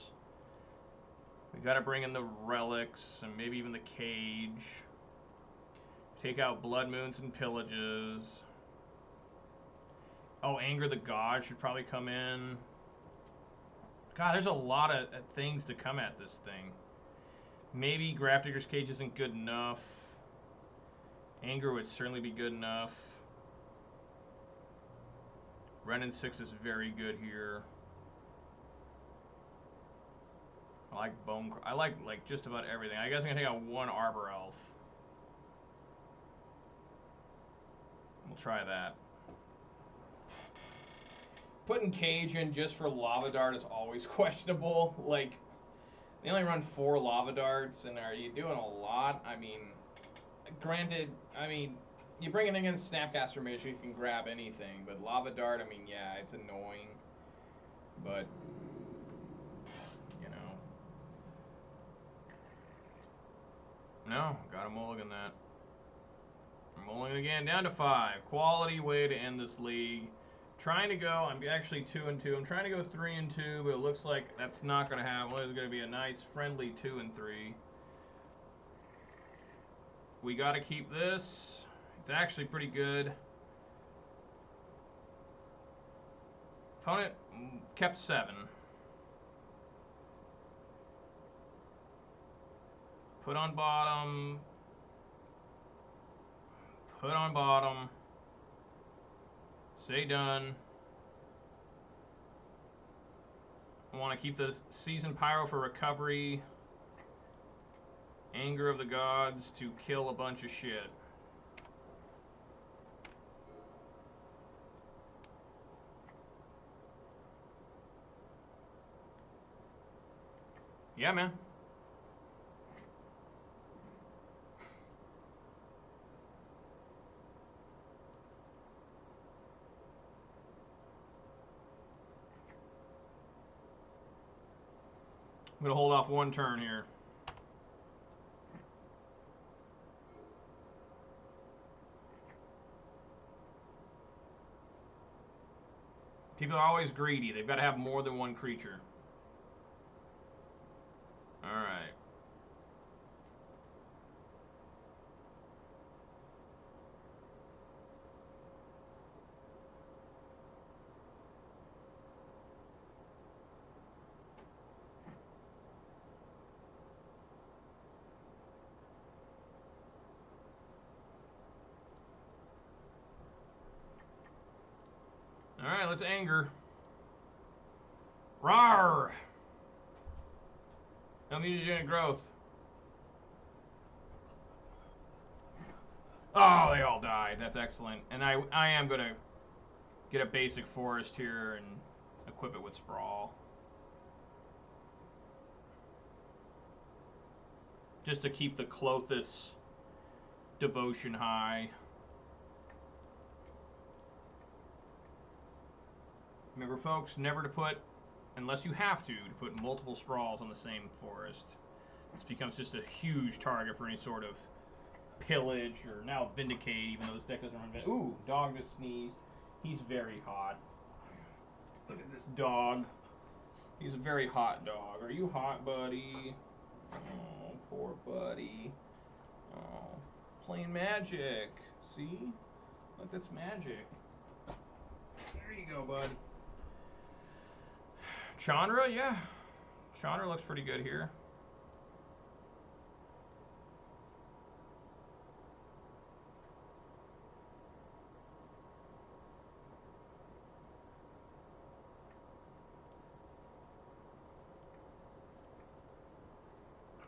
we got to bring in the Relics, and maybe even the Cage. Take out Blood Moons and Pillages. Oh, Anger the God should probably come in. God, there's a lot of things to come at this thing. Maybe Grafdigger's Cage isn't good enough. Anger would certainly be good enough. Renin 6 is very good here. I like Bone... I like just about everything. I guess I'm going to take out one Arbor Elf. We'll try that. Putting Cage in just for Lava Dart is always questionable. Like, they only run 4 Lava Darts, and are you doing a lot? I mean, granted, I mean, you bring it against Snapcaster Mage, you can grab anything, but Lava Dart, I mean, yeah, it's annoying, but, you know. No, gotta mulligan that. Mulligan again, down to 5. Quality way to end this league. Trying to go, I'm actually 2-2. I'm trying to go 3-2, but it looks like that's not going to happen. It's going to be a nice, friendly 2-3. We got to keep this. It's actually pretty good. Opponent kept 7. Put on bottom. Put on bottom. Say done. I want to keep the Seasoned Pyro for recovery. Anger of the Gods to kill a bunch of shit. Yeah, man. I'm going to hold off one turn here. People are always greedy. They've got to have more than one creature. Alright. Alright, let's anger. Rawr! No mutagenic growth. Oh, they all died. That's excellent. And I am going to get a basic forest here and equip it with sprawl. Just to keep the Clothis devotion high. Remember, folks, never to put, unless you have to put multiple sprawls on the same forest. This becomes just a huge target for any sort of pillage or now vindicate, even though this deck doesn't run vindicate. Ooh, dog just sneezed. He's very hot. Look at this dog. He's a very hot dog. Are you hot, buddy? Oh, poor buddy. Oh, playing Magic. See? Look, that's Magic. There you go, bud. Chandra, yeah. Chandra looks pretty good here.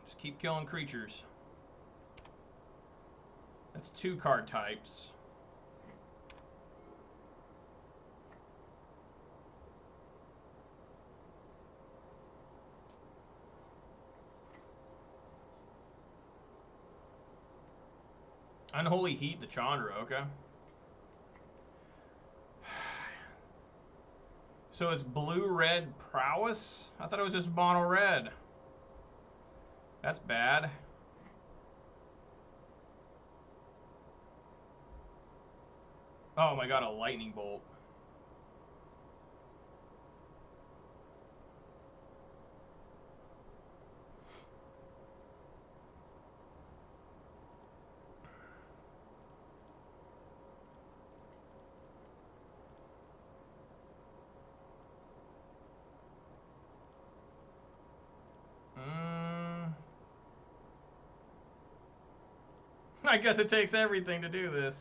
Just keep killing creatures. That's 2 card types. Unholy Heat, the Chandra, okay. So it's blue-red Prowess? I thought it was just mono-red. That's bad. Oh my god, a lightning bolt. I guess it takes everything to do this.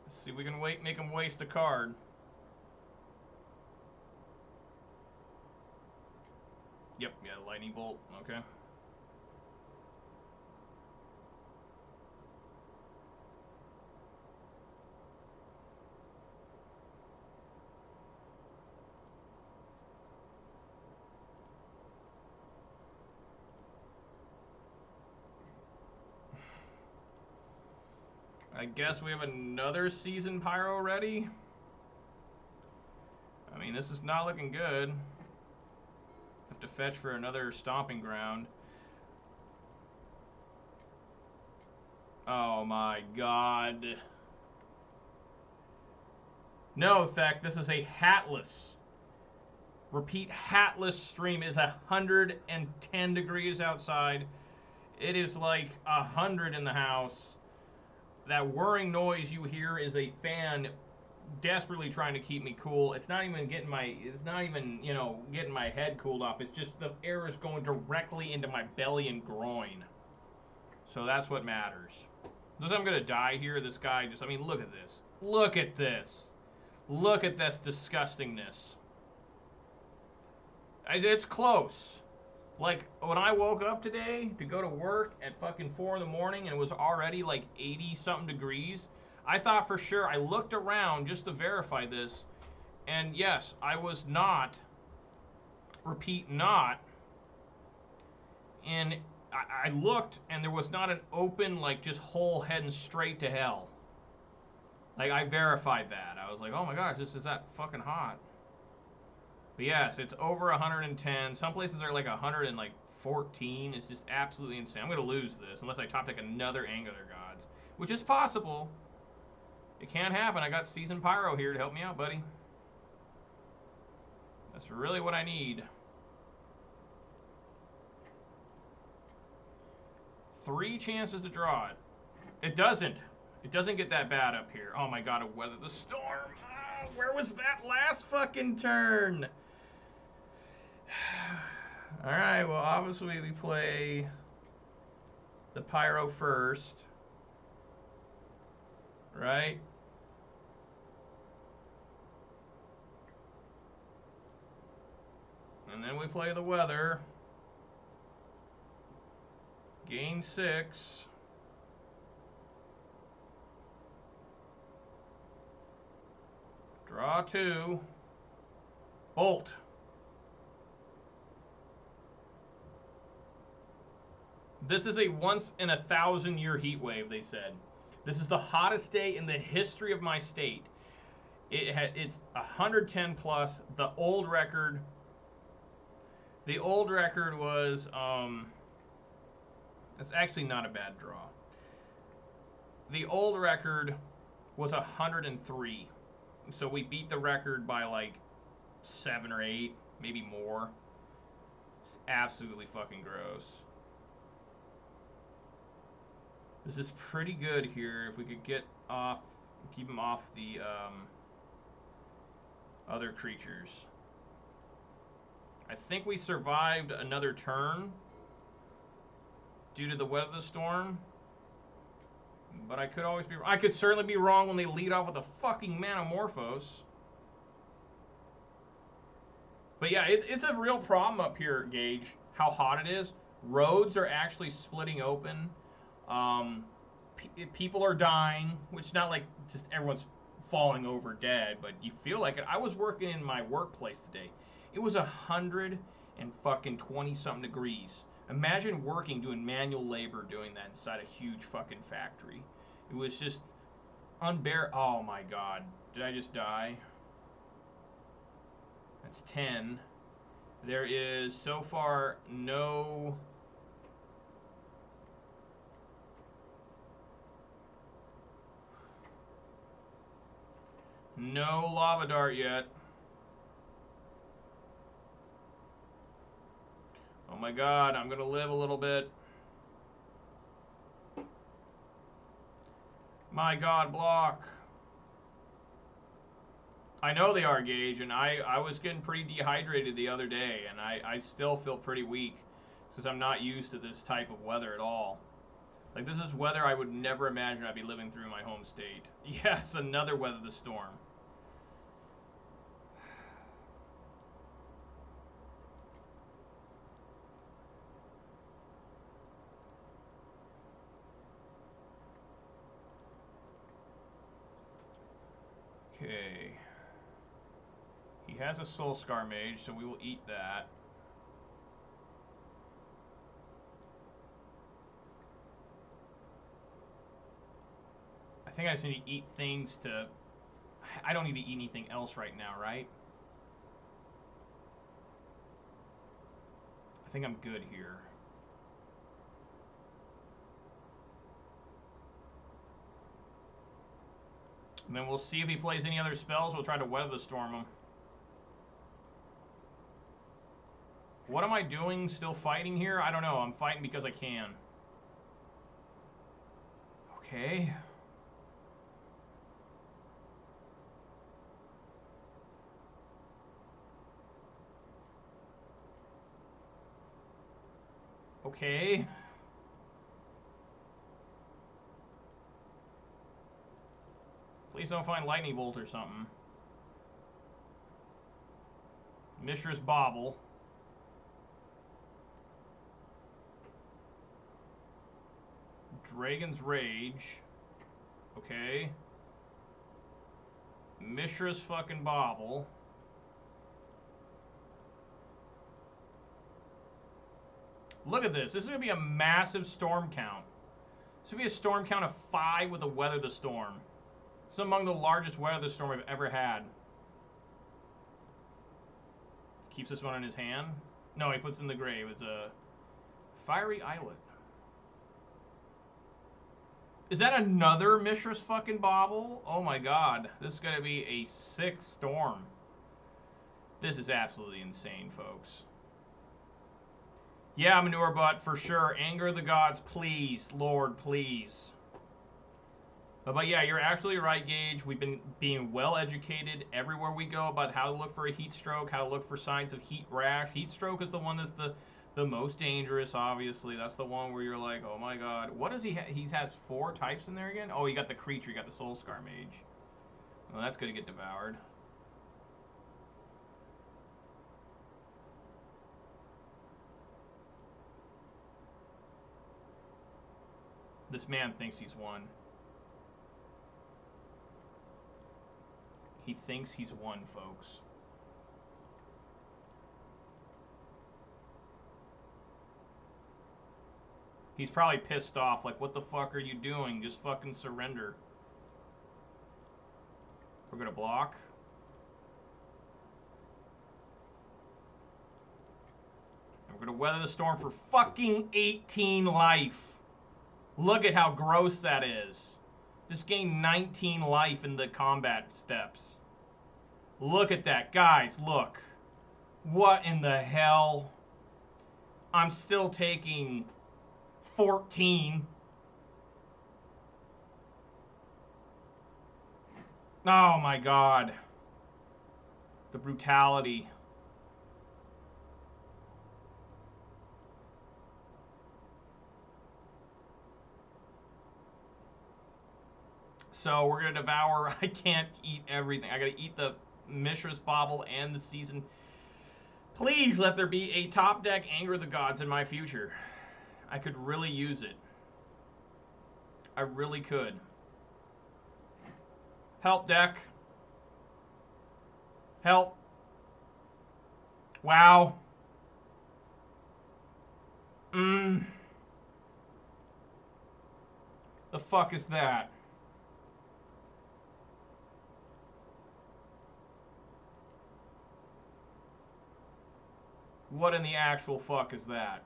Let's see if we can make him waste a card. Yep, yeah, lightning bolt, okay. I guess we have another Season Pyro ready. I mean, this is not looking good. Have to fetch for another Stomping Ground. Oh my god. No, Thek, this is a hatless. Repeat, hatless stream. Is 110 degrees outside. It is like 100 in the house. That whirring noise you hear is a fan desperately trying to keep me cool. It's not even getting my, you know, getting my head cooled off. It's just the air is going directly into my belly and groin. So that's what matters. Because I'm going to die here. This guy just, I mean, look at this. Look at this. Look at this disgustingness. It's close. Like, when I woke up today to go to work at fucking 4 in the morning and it was already like 80-something degrees, I thought for sure, I looked around just to verify this, and yes, I was not, repeat, not, and I looked and there was not an open, like, just hole heading straight to hell. Like, I verified that. I was like, oh my gosh, this is that fucking hot. But yes, it's over 110. Some places are like 114. It's just absolutely insane. I'm going to lose this unless I top deck another Angular Gods, which is possible. It can happen. I got Seasoned Pyro here to help me out, buddy. That's really what I need. 3 chances to draw it. It doesn't. It doesn't get that bad up here. Oh my god, to weather the storm. Oh, where was that last fucking turn? Alright, well, obviously we play the Pyro first. Right? And then we play the weather. Gain 6. Draw 2. Bolt. This is a once in a 1,000-year heat wave, they said. This is the hottest day in the history of my state. It's 110 plus. The old record was it's actually not a bad draw. The old record was 103. So we beat the record by like 7 or 8, maybe more. It's absolutely fucking gross. This is pretty good here. If we could get off, keep him off the other creatures. I think we survived another turn due to the weather of the storm. But I could always be wrong. I could certainly be wrong when they lead off with a fucking Manamorphose. But yeah, it's a real problem up here, Gage, how hot it is. Roads are actually splitting open. People are dying, which not like just everyone's falling over dead, but you feel like it. I was working in my workplace today. It was 120-something degrees. Imagine working, doing manual labor, doing that inside a huge fucking factory. It was just unbearable. Oh my god. Did I just die? That's 10. There is so far no... no lava dart yet. Oh my god, I'm gonna live a little bit. My god, block. I know they are, Gage, and I was getting pretty dehydrated the other day, and I still feel pretty weak because I'm not used to this type of weather at all. Like, this is weather I would never imagine I'd be living through in my home state. Yes, another weather the storm. Okay. He has a Soul Scar Mage, so we will eat that. I think I just need to eat things to... I don't need to eat anything else right now, right? I think I'm good here. And then we'll see if he plays any other spells. We'll try to weather the storm him. What am I doing? Still fighting here? I don't know. I'm fighting because I can. Okay. Okay. Please don't find Lightning Bolt or something. Mishra's Bauble. Dragon's Rage. Okay. Mishra's fucking Bauble. Look at this. This is going to be a massive storm count. This will be a storm count of 5 with a Weather the Storm. It's among the largest Weather the Storm I've ever had. Keeps this one in his hand. No, he puts it in the grave. It's a Fiery Islet. Is that another Mishra's fucking Bauble? Oh my god. This is going to be a sick storm. This is absolutely insane, folks. Yeah, Manure Butt, for sure. Anger of the Gods, please. Lord, please. But yeah, you're absolutely right, Gage. We've been being well educated everywhere we go about how to look for a heat stroke, how to look for signs of heat rash. Heat stroke is the one that's the most dangerous, obviously. That's the one where you're like, oh my god. What does he have? He has 4 types in there again? Oh, you got the creature. You got the Soul Scar Mage. Well, that's going to get devoured. This man thinks he's won. He thinks he's won, folks. He's probably pissed off, like, what the fuck are you doing? Just fucking surrender. We're gonna block. And we're gonna weather the storm for fucking 18 life. Look at how gross that is. Just gained 19 life in the combat steps. Look at that. Guys, look. What in the hell? I'm still taking 14. Oh my god. The brutality. So we're going to devour. I can't eat everything. I got to eat the Mishra's Bauble and the season. Please let there be a top deck Anger of the Gods in my future. I could really use it. I really could. Help, deck. Help. Wow. The fuck is that? What in the actual fuck is that?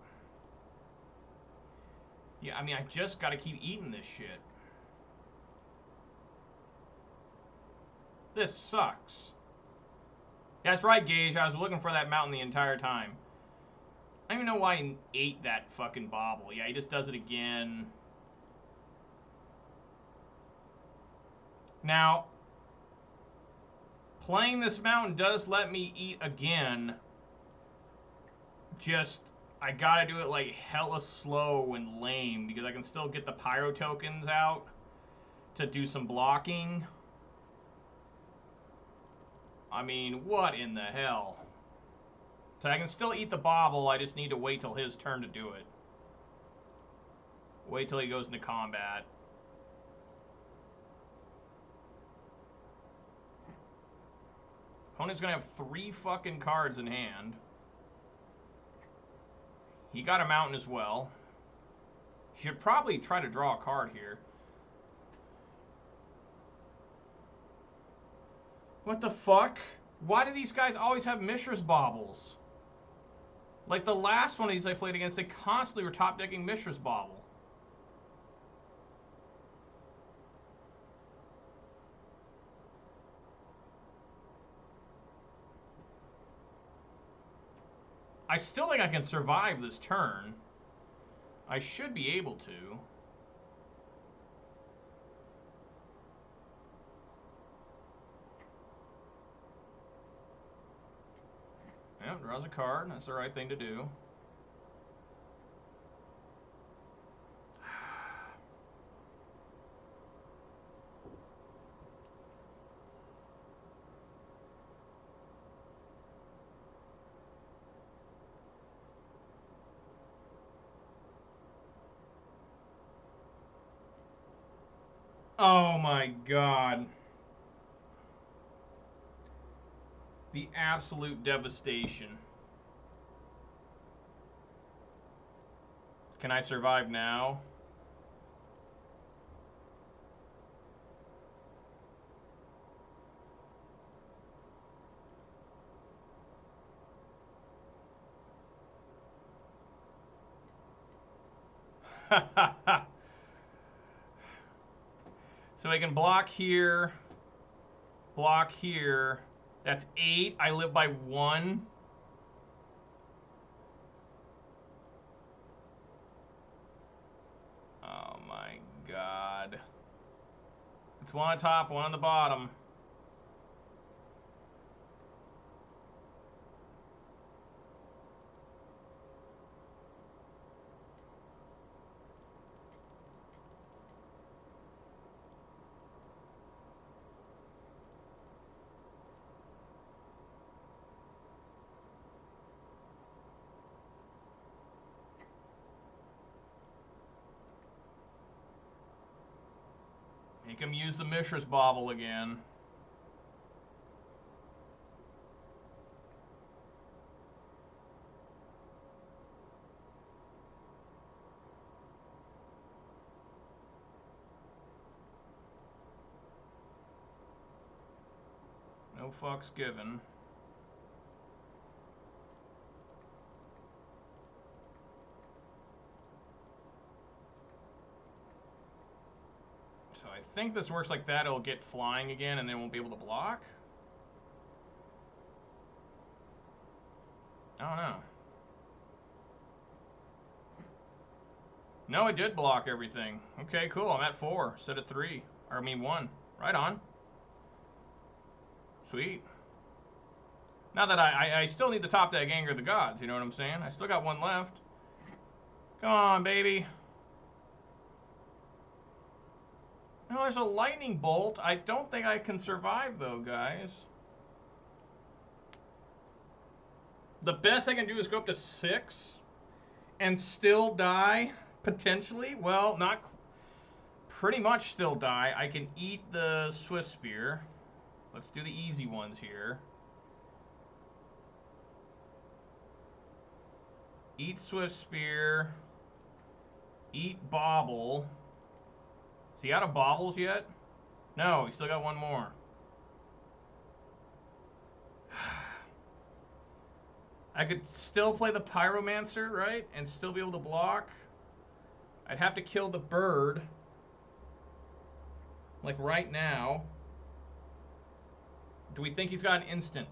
Yeah, I mean, I just gotta keep eating this shit. This sucks. That's right, Gage. I was looking for that mountain the entire time. I don't even know why he ate that fucking Bauble. Yeah, he just does it again. Now, playing this mountain does let me eat again. Just, I gotta do it like hella slow and lame because I can still get the pyro tokens out to do some blocking. I mean, what in the hell? So I can still eat the Bauble, I just need to wait till his turn to do it. Wait till he goes into combat. Opponent's gonna have 3 fucking cards in hand. He got a mountain as well. He should probably try to draw a card here. What the fuck? Why do these guys always have Mishra's Baubles? Like the last one of these I played against, they constantly were top decking Mishra's Bauble. I still think I can survive this turn. I should be able to. Yeah, draws a card. That's the right thing to do. Oh my god. The absolute devastation. Can I survive now? So I can block here, block here. That's 8. I live by 1. Oh my god. It's one on top, one on the bottom. Make him use the Mishra's Bauble again. No fucks given. So I think this works like that. It'll get flying again and then won't be able to block. I don't know. No, it did block everything. Okay, cool. I'm at 4 instead of 3. Or I mean 1. Right on. Sweet. Now that I still need the top deck Anger of the Gods, you know what I'm saying? I still got 1 left. Come on, baby. No, there's a lightning bolt. I don't think I can survive, though, guys. The best I can do is go up to 6 and still die, potentially. Well, not pretty much still die. I can eat the Swift Spear. Let's do the easy ones here. Eat Swift Spear. Eat Bauble. Is he out of baubles yet? No, he still got 1 more. I could still play the Pyromancer, right? And still be able to block. I'd have to kill the bird. Like right now. Do we think he's got an instant?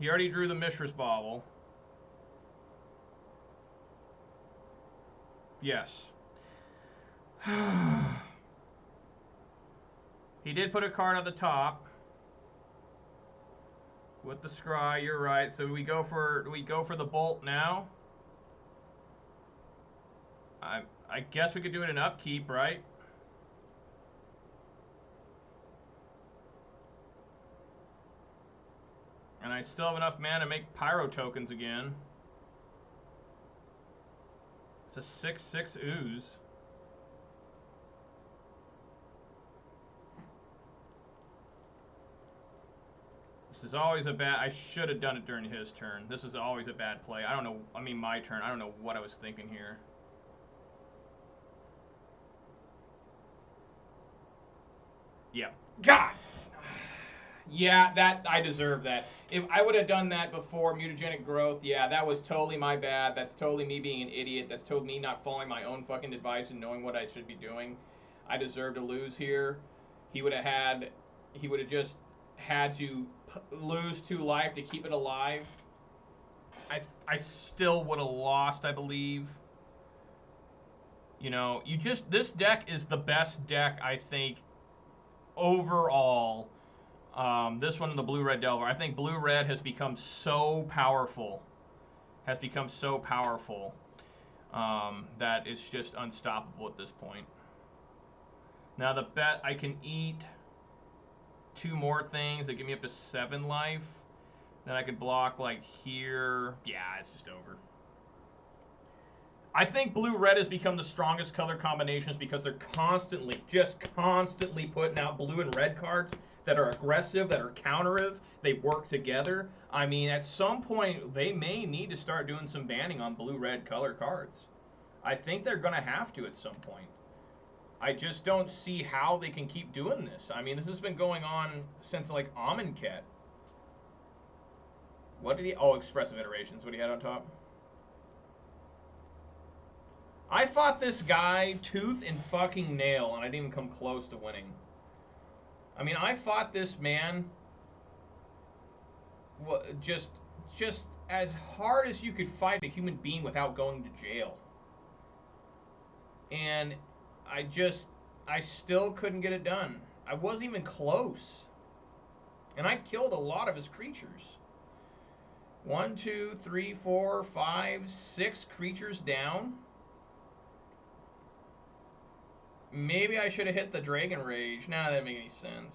He already drew the Mishra's Bauble. Yes. He did put a card at the top. With the scry, you're right. So do we go for the bolt now? I guess we could do it in upkeep, right? And I still have enough mana to make Pyro tokens again. It's a 6/6 ooze. This is always a bad... I should have done it during his turn. This is always a bad play. I don't know... I mean, my turn. I don't know what I was thinking here. Yeah. God! Yeah, that... I deserve that. If I would have done that before mutagenic growth, yeah, that was totally my bad. That's totally me being an idiot. That's totally me not following my own fucking advice and knowing what I should be doing. I deserve to lose here. He would have had... He would have just had to lose 2 life to keep it alive. I still would have lost, I believe. You know, this deck is the best deck, I think, overall. This one and the Blue-Red Delver. I think Blue-Red has become so powerful. That it's just unstoppable at this point. Now the bet I can eat 2 more things that give me up to 7 life. Then I could block like here. Yeah, it's just over. I think blue-red has become the strongest color combinations because they're constantly, just constantly putting out blue and red cards that are aggressive, that are counterative. They work together. I mean, at some point, they may need to start doing some banning on blue-red color cards. I think they're going to have to at some point. I just don't see how they can keep doing this. I mean, this has been going on since, like, Amonkhet. What did he... Oh, Expressive Iterations. What he had on top? I fought this guy tooth and fucking nail, and I didn't even come close to winning. I mean, I fought this man just as hard as you could fight a human being without going to jail. And I still couldn't get it done. I wasn't even close. And I killed a lot of his creatures. 1, 2, 3, 4, 5, 6 creatures down. Maybe I should have hit the Dragon Rage. Nah, that didn't make any sense.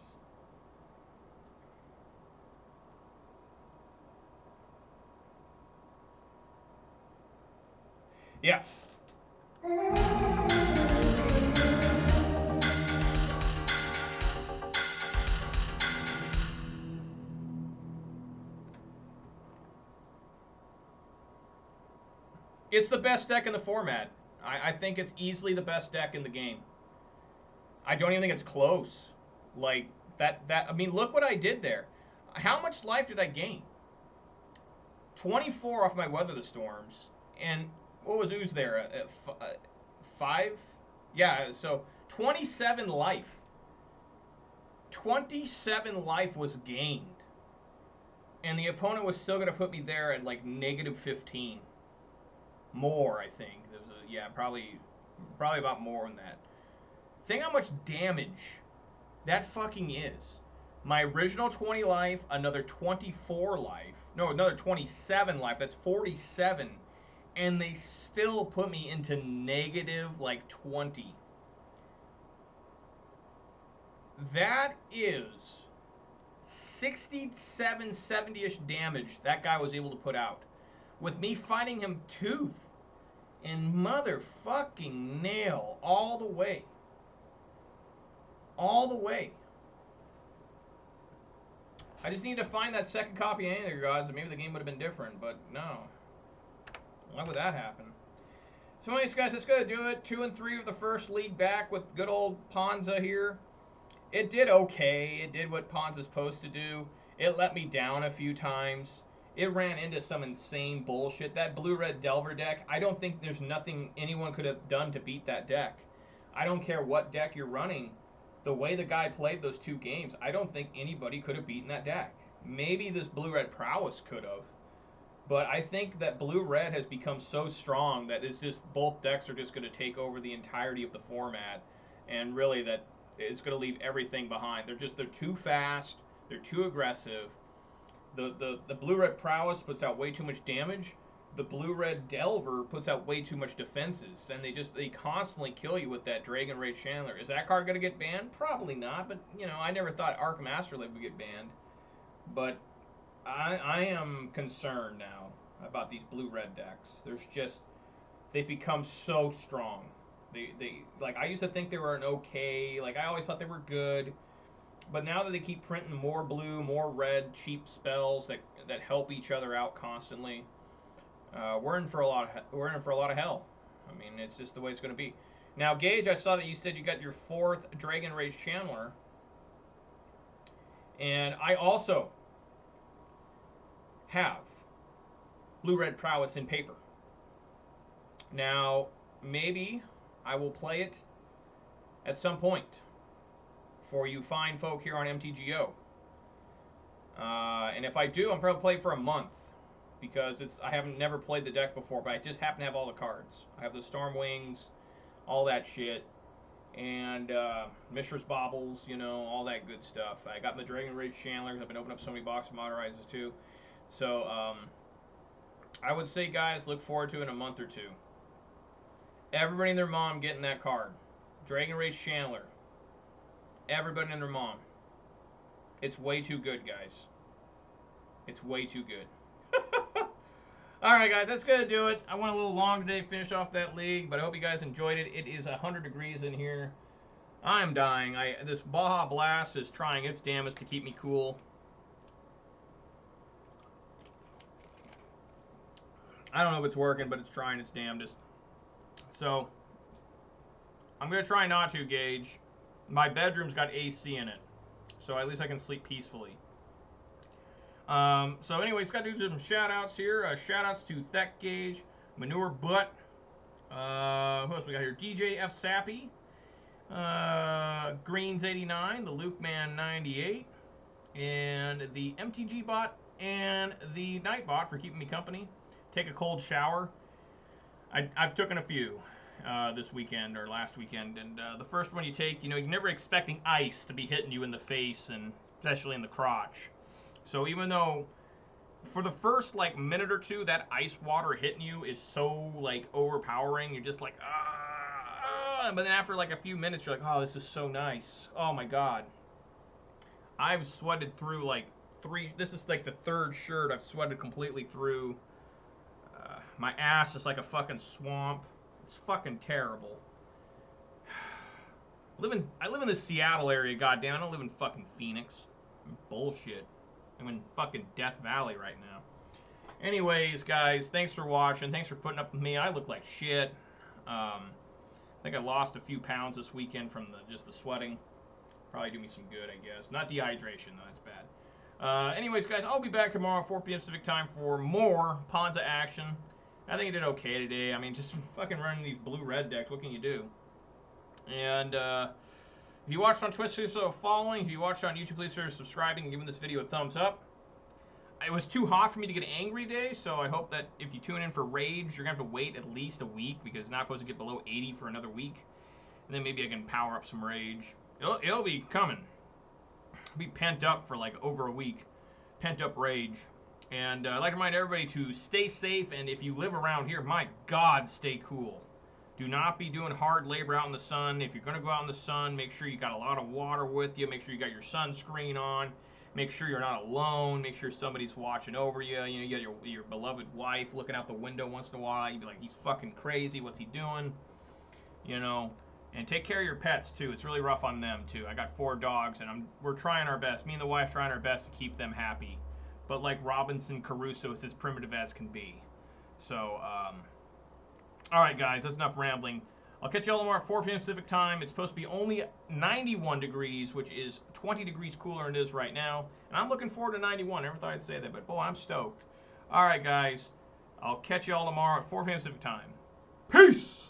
Yeah. It's the best deck in the format. I think it's easily the best deck in the game. I don't even think it's close. Like, I mean, look what I did there. How much life did I gain? 24 off my Weather the Storms. And what was Ooze there? 5? Yeah, so 27 life. 27 life was gained. And the opponent was still going to put me there at like negative 15. More, I think. Yeah, probably about more than that. Think how much damage that fucking is. My original 20 life, another 24 life. No, another 27 life. That's 47. And they still put me into negative, like, 20. That is 67, 70-ish damage that guy was able to put out. With me fighting him tooth and motherfucking nail all the way. All the way. I just need to find that second copy of any of your guys, and maybe the game would have been different, but no. Why would that happen? So anyways, guys, that's going to do it. 2 and 3 of the first league back with good old Ponza here. It did okay. It did what Ponza's supposed to do. It let me down a few times. It ran into some insane bullshit. That blue-red Delver deck, I don't think there's nothing anyone could have done to beat that deck. I don't care what deck you're running. The way the guy played those 2 games, I don't think anybody could have beaten that deck. Maybe this blue-red Prowess could have. But I think that blue-red has become so strong that it's just both decks are just going to take over the entirety of the format. And really that it's going to leave everything behind. They're too fast. They're too aggressive. The blue-red Prowess puts out way too much damage. The blue-red Delver puts out way too much defenses, and they constantly kill you with that Dragon Rage Chandler. Is that card going to get banned? Probably not, but, you know, I never thought Arkham Astrolabe would get banned. But I am concerned now about these blue-red decks. They've become so strong. Like, I used to think they were an okay, like, I always thought they were good. But now that they keep printing more blue, more red, cheap spells that help each other out constantly, we're in for a lot of hell. I mean, it's just the way it's going to be. Now, Gage, I saw that you said you got your 4th Dragon Rage Chandler, and I also have blue-red Prowess in paper. Now, maybe I will play it at some point for you fine folk here on MTGO. And if I do, I'm probably playing for a month. Because I haven't never played the deck before, but I just happen to have all the cards. I have the Storm Wings, all that shit, and Mistress Baubles, you know, all that good stuff. I got my Dragon Rage Chandlers. I've been opening up so many boxes of Motorizers too. So I would say, guys, look forward to it in a month or two. Everybody and their mom getting that card. Dragon Rage Chandler. Everybody and their mom. It's way too good, guys. It's way too good. All right, guys, that's gonna do it. I went a little long today, finished off that league, but I hope you guys enjoyed it. It is 100 degrees in here. I'm dying. This Baja Blast is trying its damnedest to keep me cool. I don't know if it's working, but it's trying its damnedest. So I'm gonna try not to, Gage. My bedroom's got AC in it, so at least I can sleep peacefully. So anyways, got to do some shout-outs here. Shout-outs to Thek Gage, Manure Butt. Who else we got here? DJ F. Sappy. Greens89, the Luke Man 98, and the MTG bot and the Night bot for keeping me company. Take a cold shower. I've taken a few this weekend or last weekend, and the first one you take, you're never expecting ice to be hitting you in the face and especially in the crotch. So even though for the first like minute or two that ice water hitting you is so like overpowering, you're just like but then after like a few minutes you're like, oh, this is so nice. Oh my god. I've sweated through like this is like the third shirt I've sweated completely through. My ass is like a fucking swamp. It's fucking terrible. I live in the Seattle area, goddamn. I don't live in fucking Phoenix. Bullshit. I'm in fucking Death Valley right now. Anyways, guys, thanks for watching. Thanks for putting up with me. I look like shit. I think I lost a few pounds this weekend from just the sweating. Probably do me some good, I guess. Not dehydration, though. That's bad. Anyways, guys, I'll be back tomorrow at 4 p.m. Pacific time for more Ponza action. I think I did okay today. I mean, just fucking running these blue-red decks. What can you do? And, if you watched on Twitch, please consider following. If you watched on YouTube, please consider subscribing and giving this video a thumbs up. It was too hot for me to get angry today, so I hope that if you tune in for Rage, you're going to have to wait at least a week, because it's not supposed to get below 80 for another week. And then maybe I can power up some Rage. It'll be coming. It'll be pent up for like over a week. Pent up Rage. And I'd like to remind everybody to stay safe, and if you live around here, my God, stay cool. Do not be doing hard labor out in the sun. If you're going to go out in the sun, make sure you got a lot of water with you. Make sure you got your sunscreen on. Make sure you're not alone. Make sure somebody's watching over you. You got your beloved wife looking out the window once in a while. You'd be like, he's fucking crazy. What's he doing? And take care of your pets, too. It's really rough on them, too. I got 4 dogs, and we're trying our best. Me and the wife trying our best to keep them happy. But like Robinson Crusoe, it's as primitive as can be. So, alright, guys, that's enough rambling. I'll catch you all tomorrow at 4 p.m. Pacific time. It's supposed to be only 91 degrees, which is 20 degrees cooler than it is right now. And I'm looking forward to 91. I never thought I'd say that, but boy, I'm stoked. Alright, guys, I'll catch you all tomorrow at 4 p.m. Pacific time. Peace!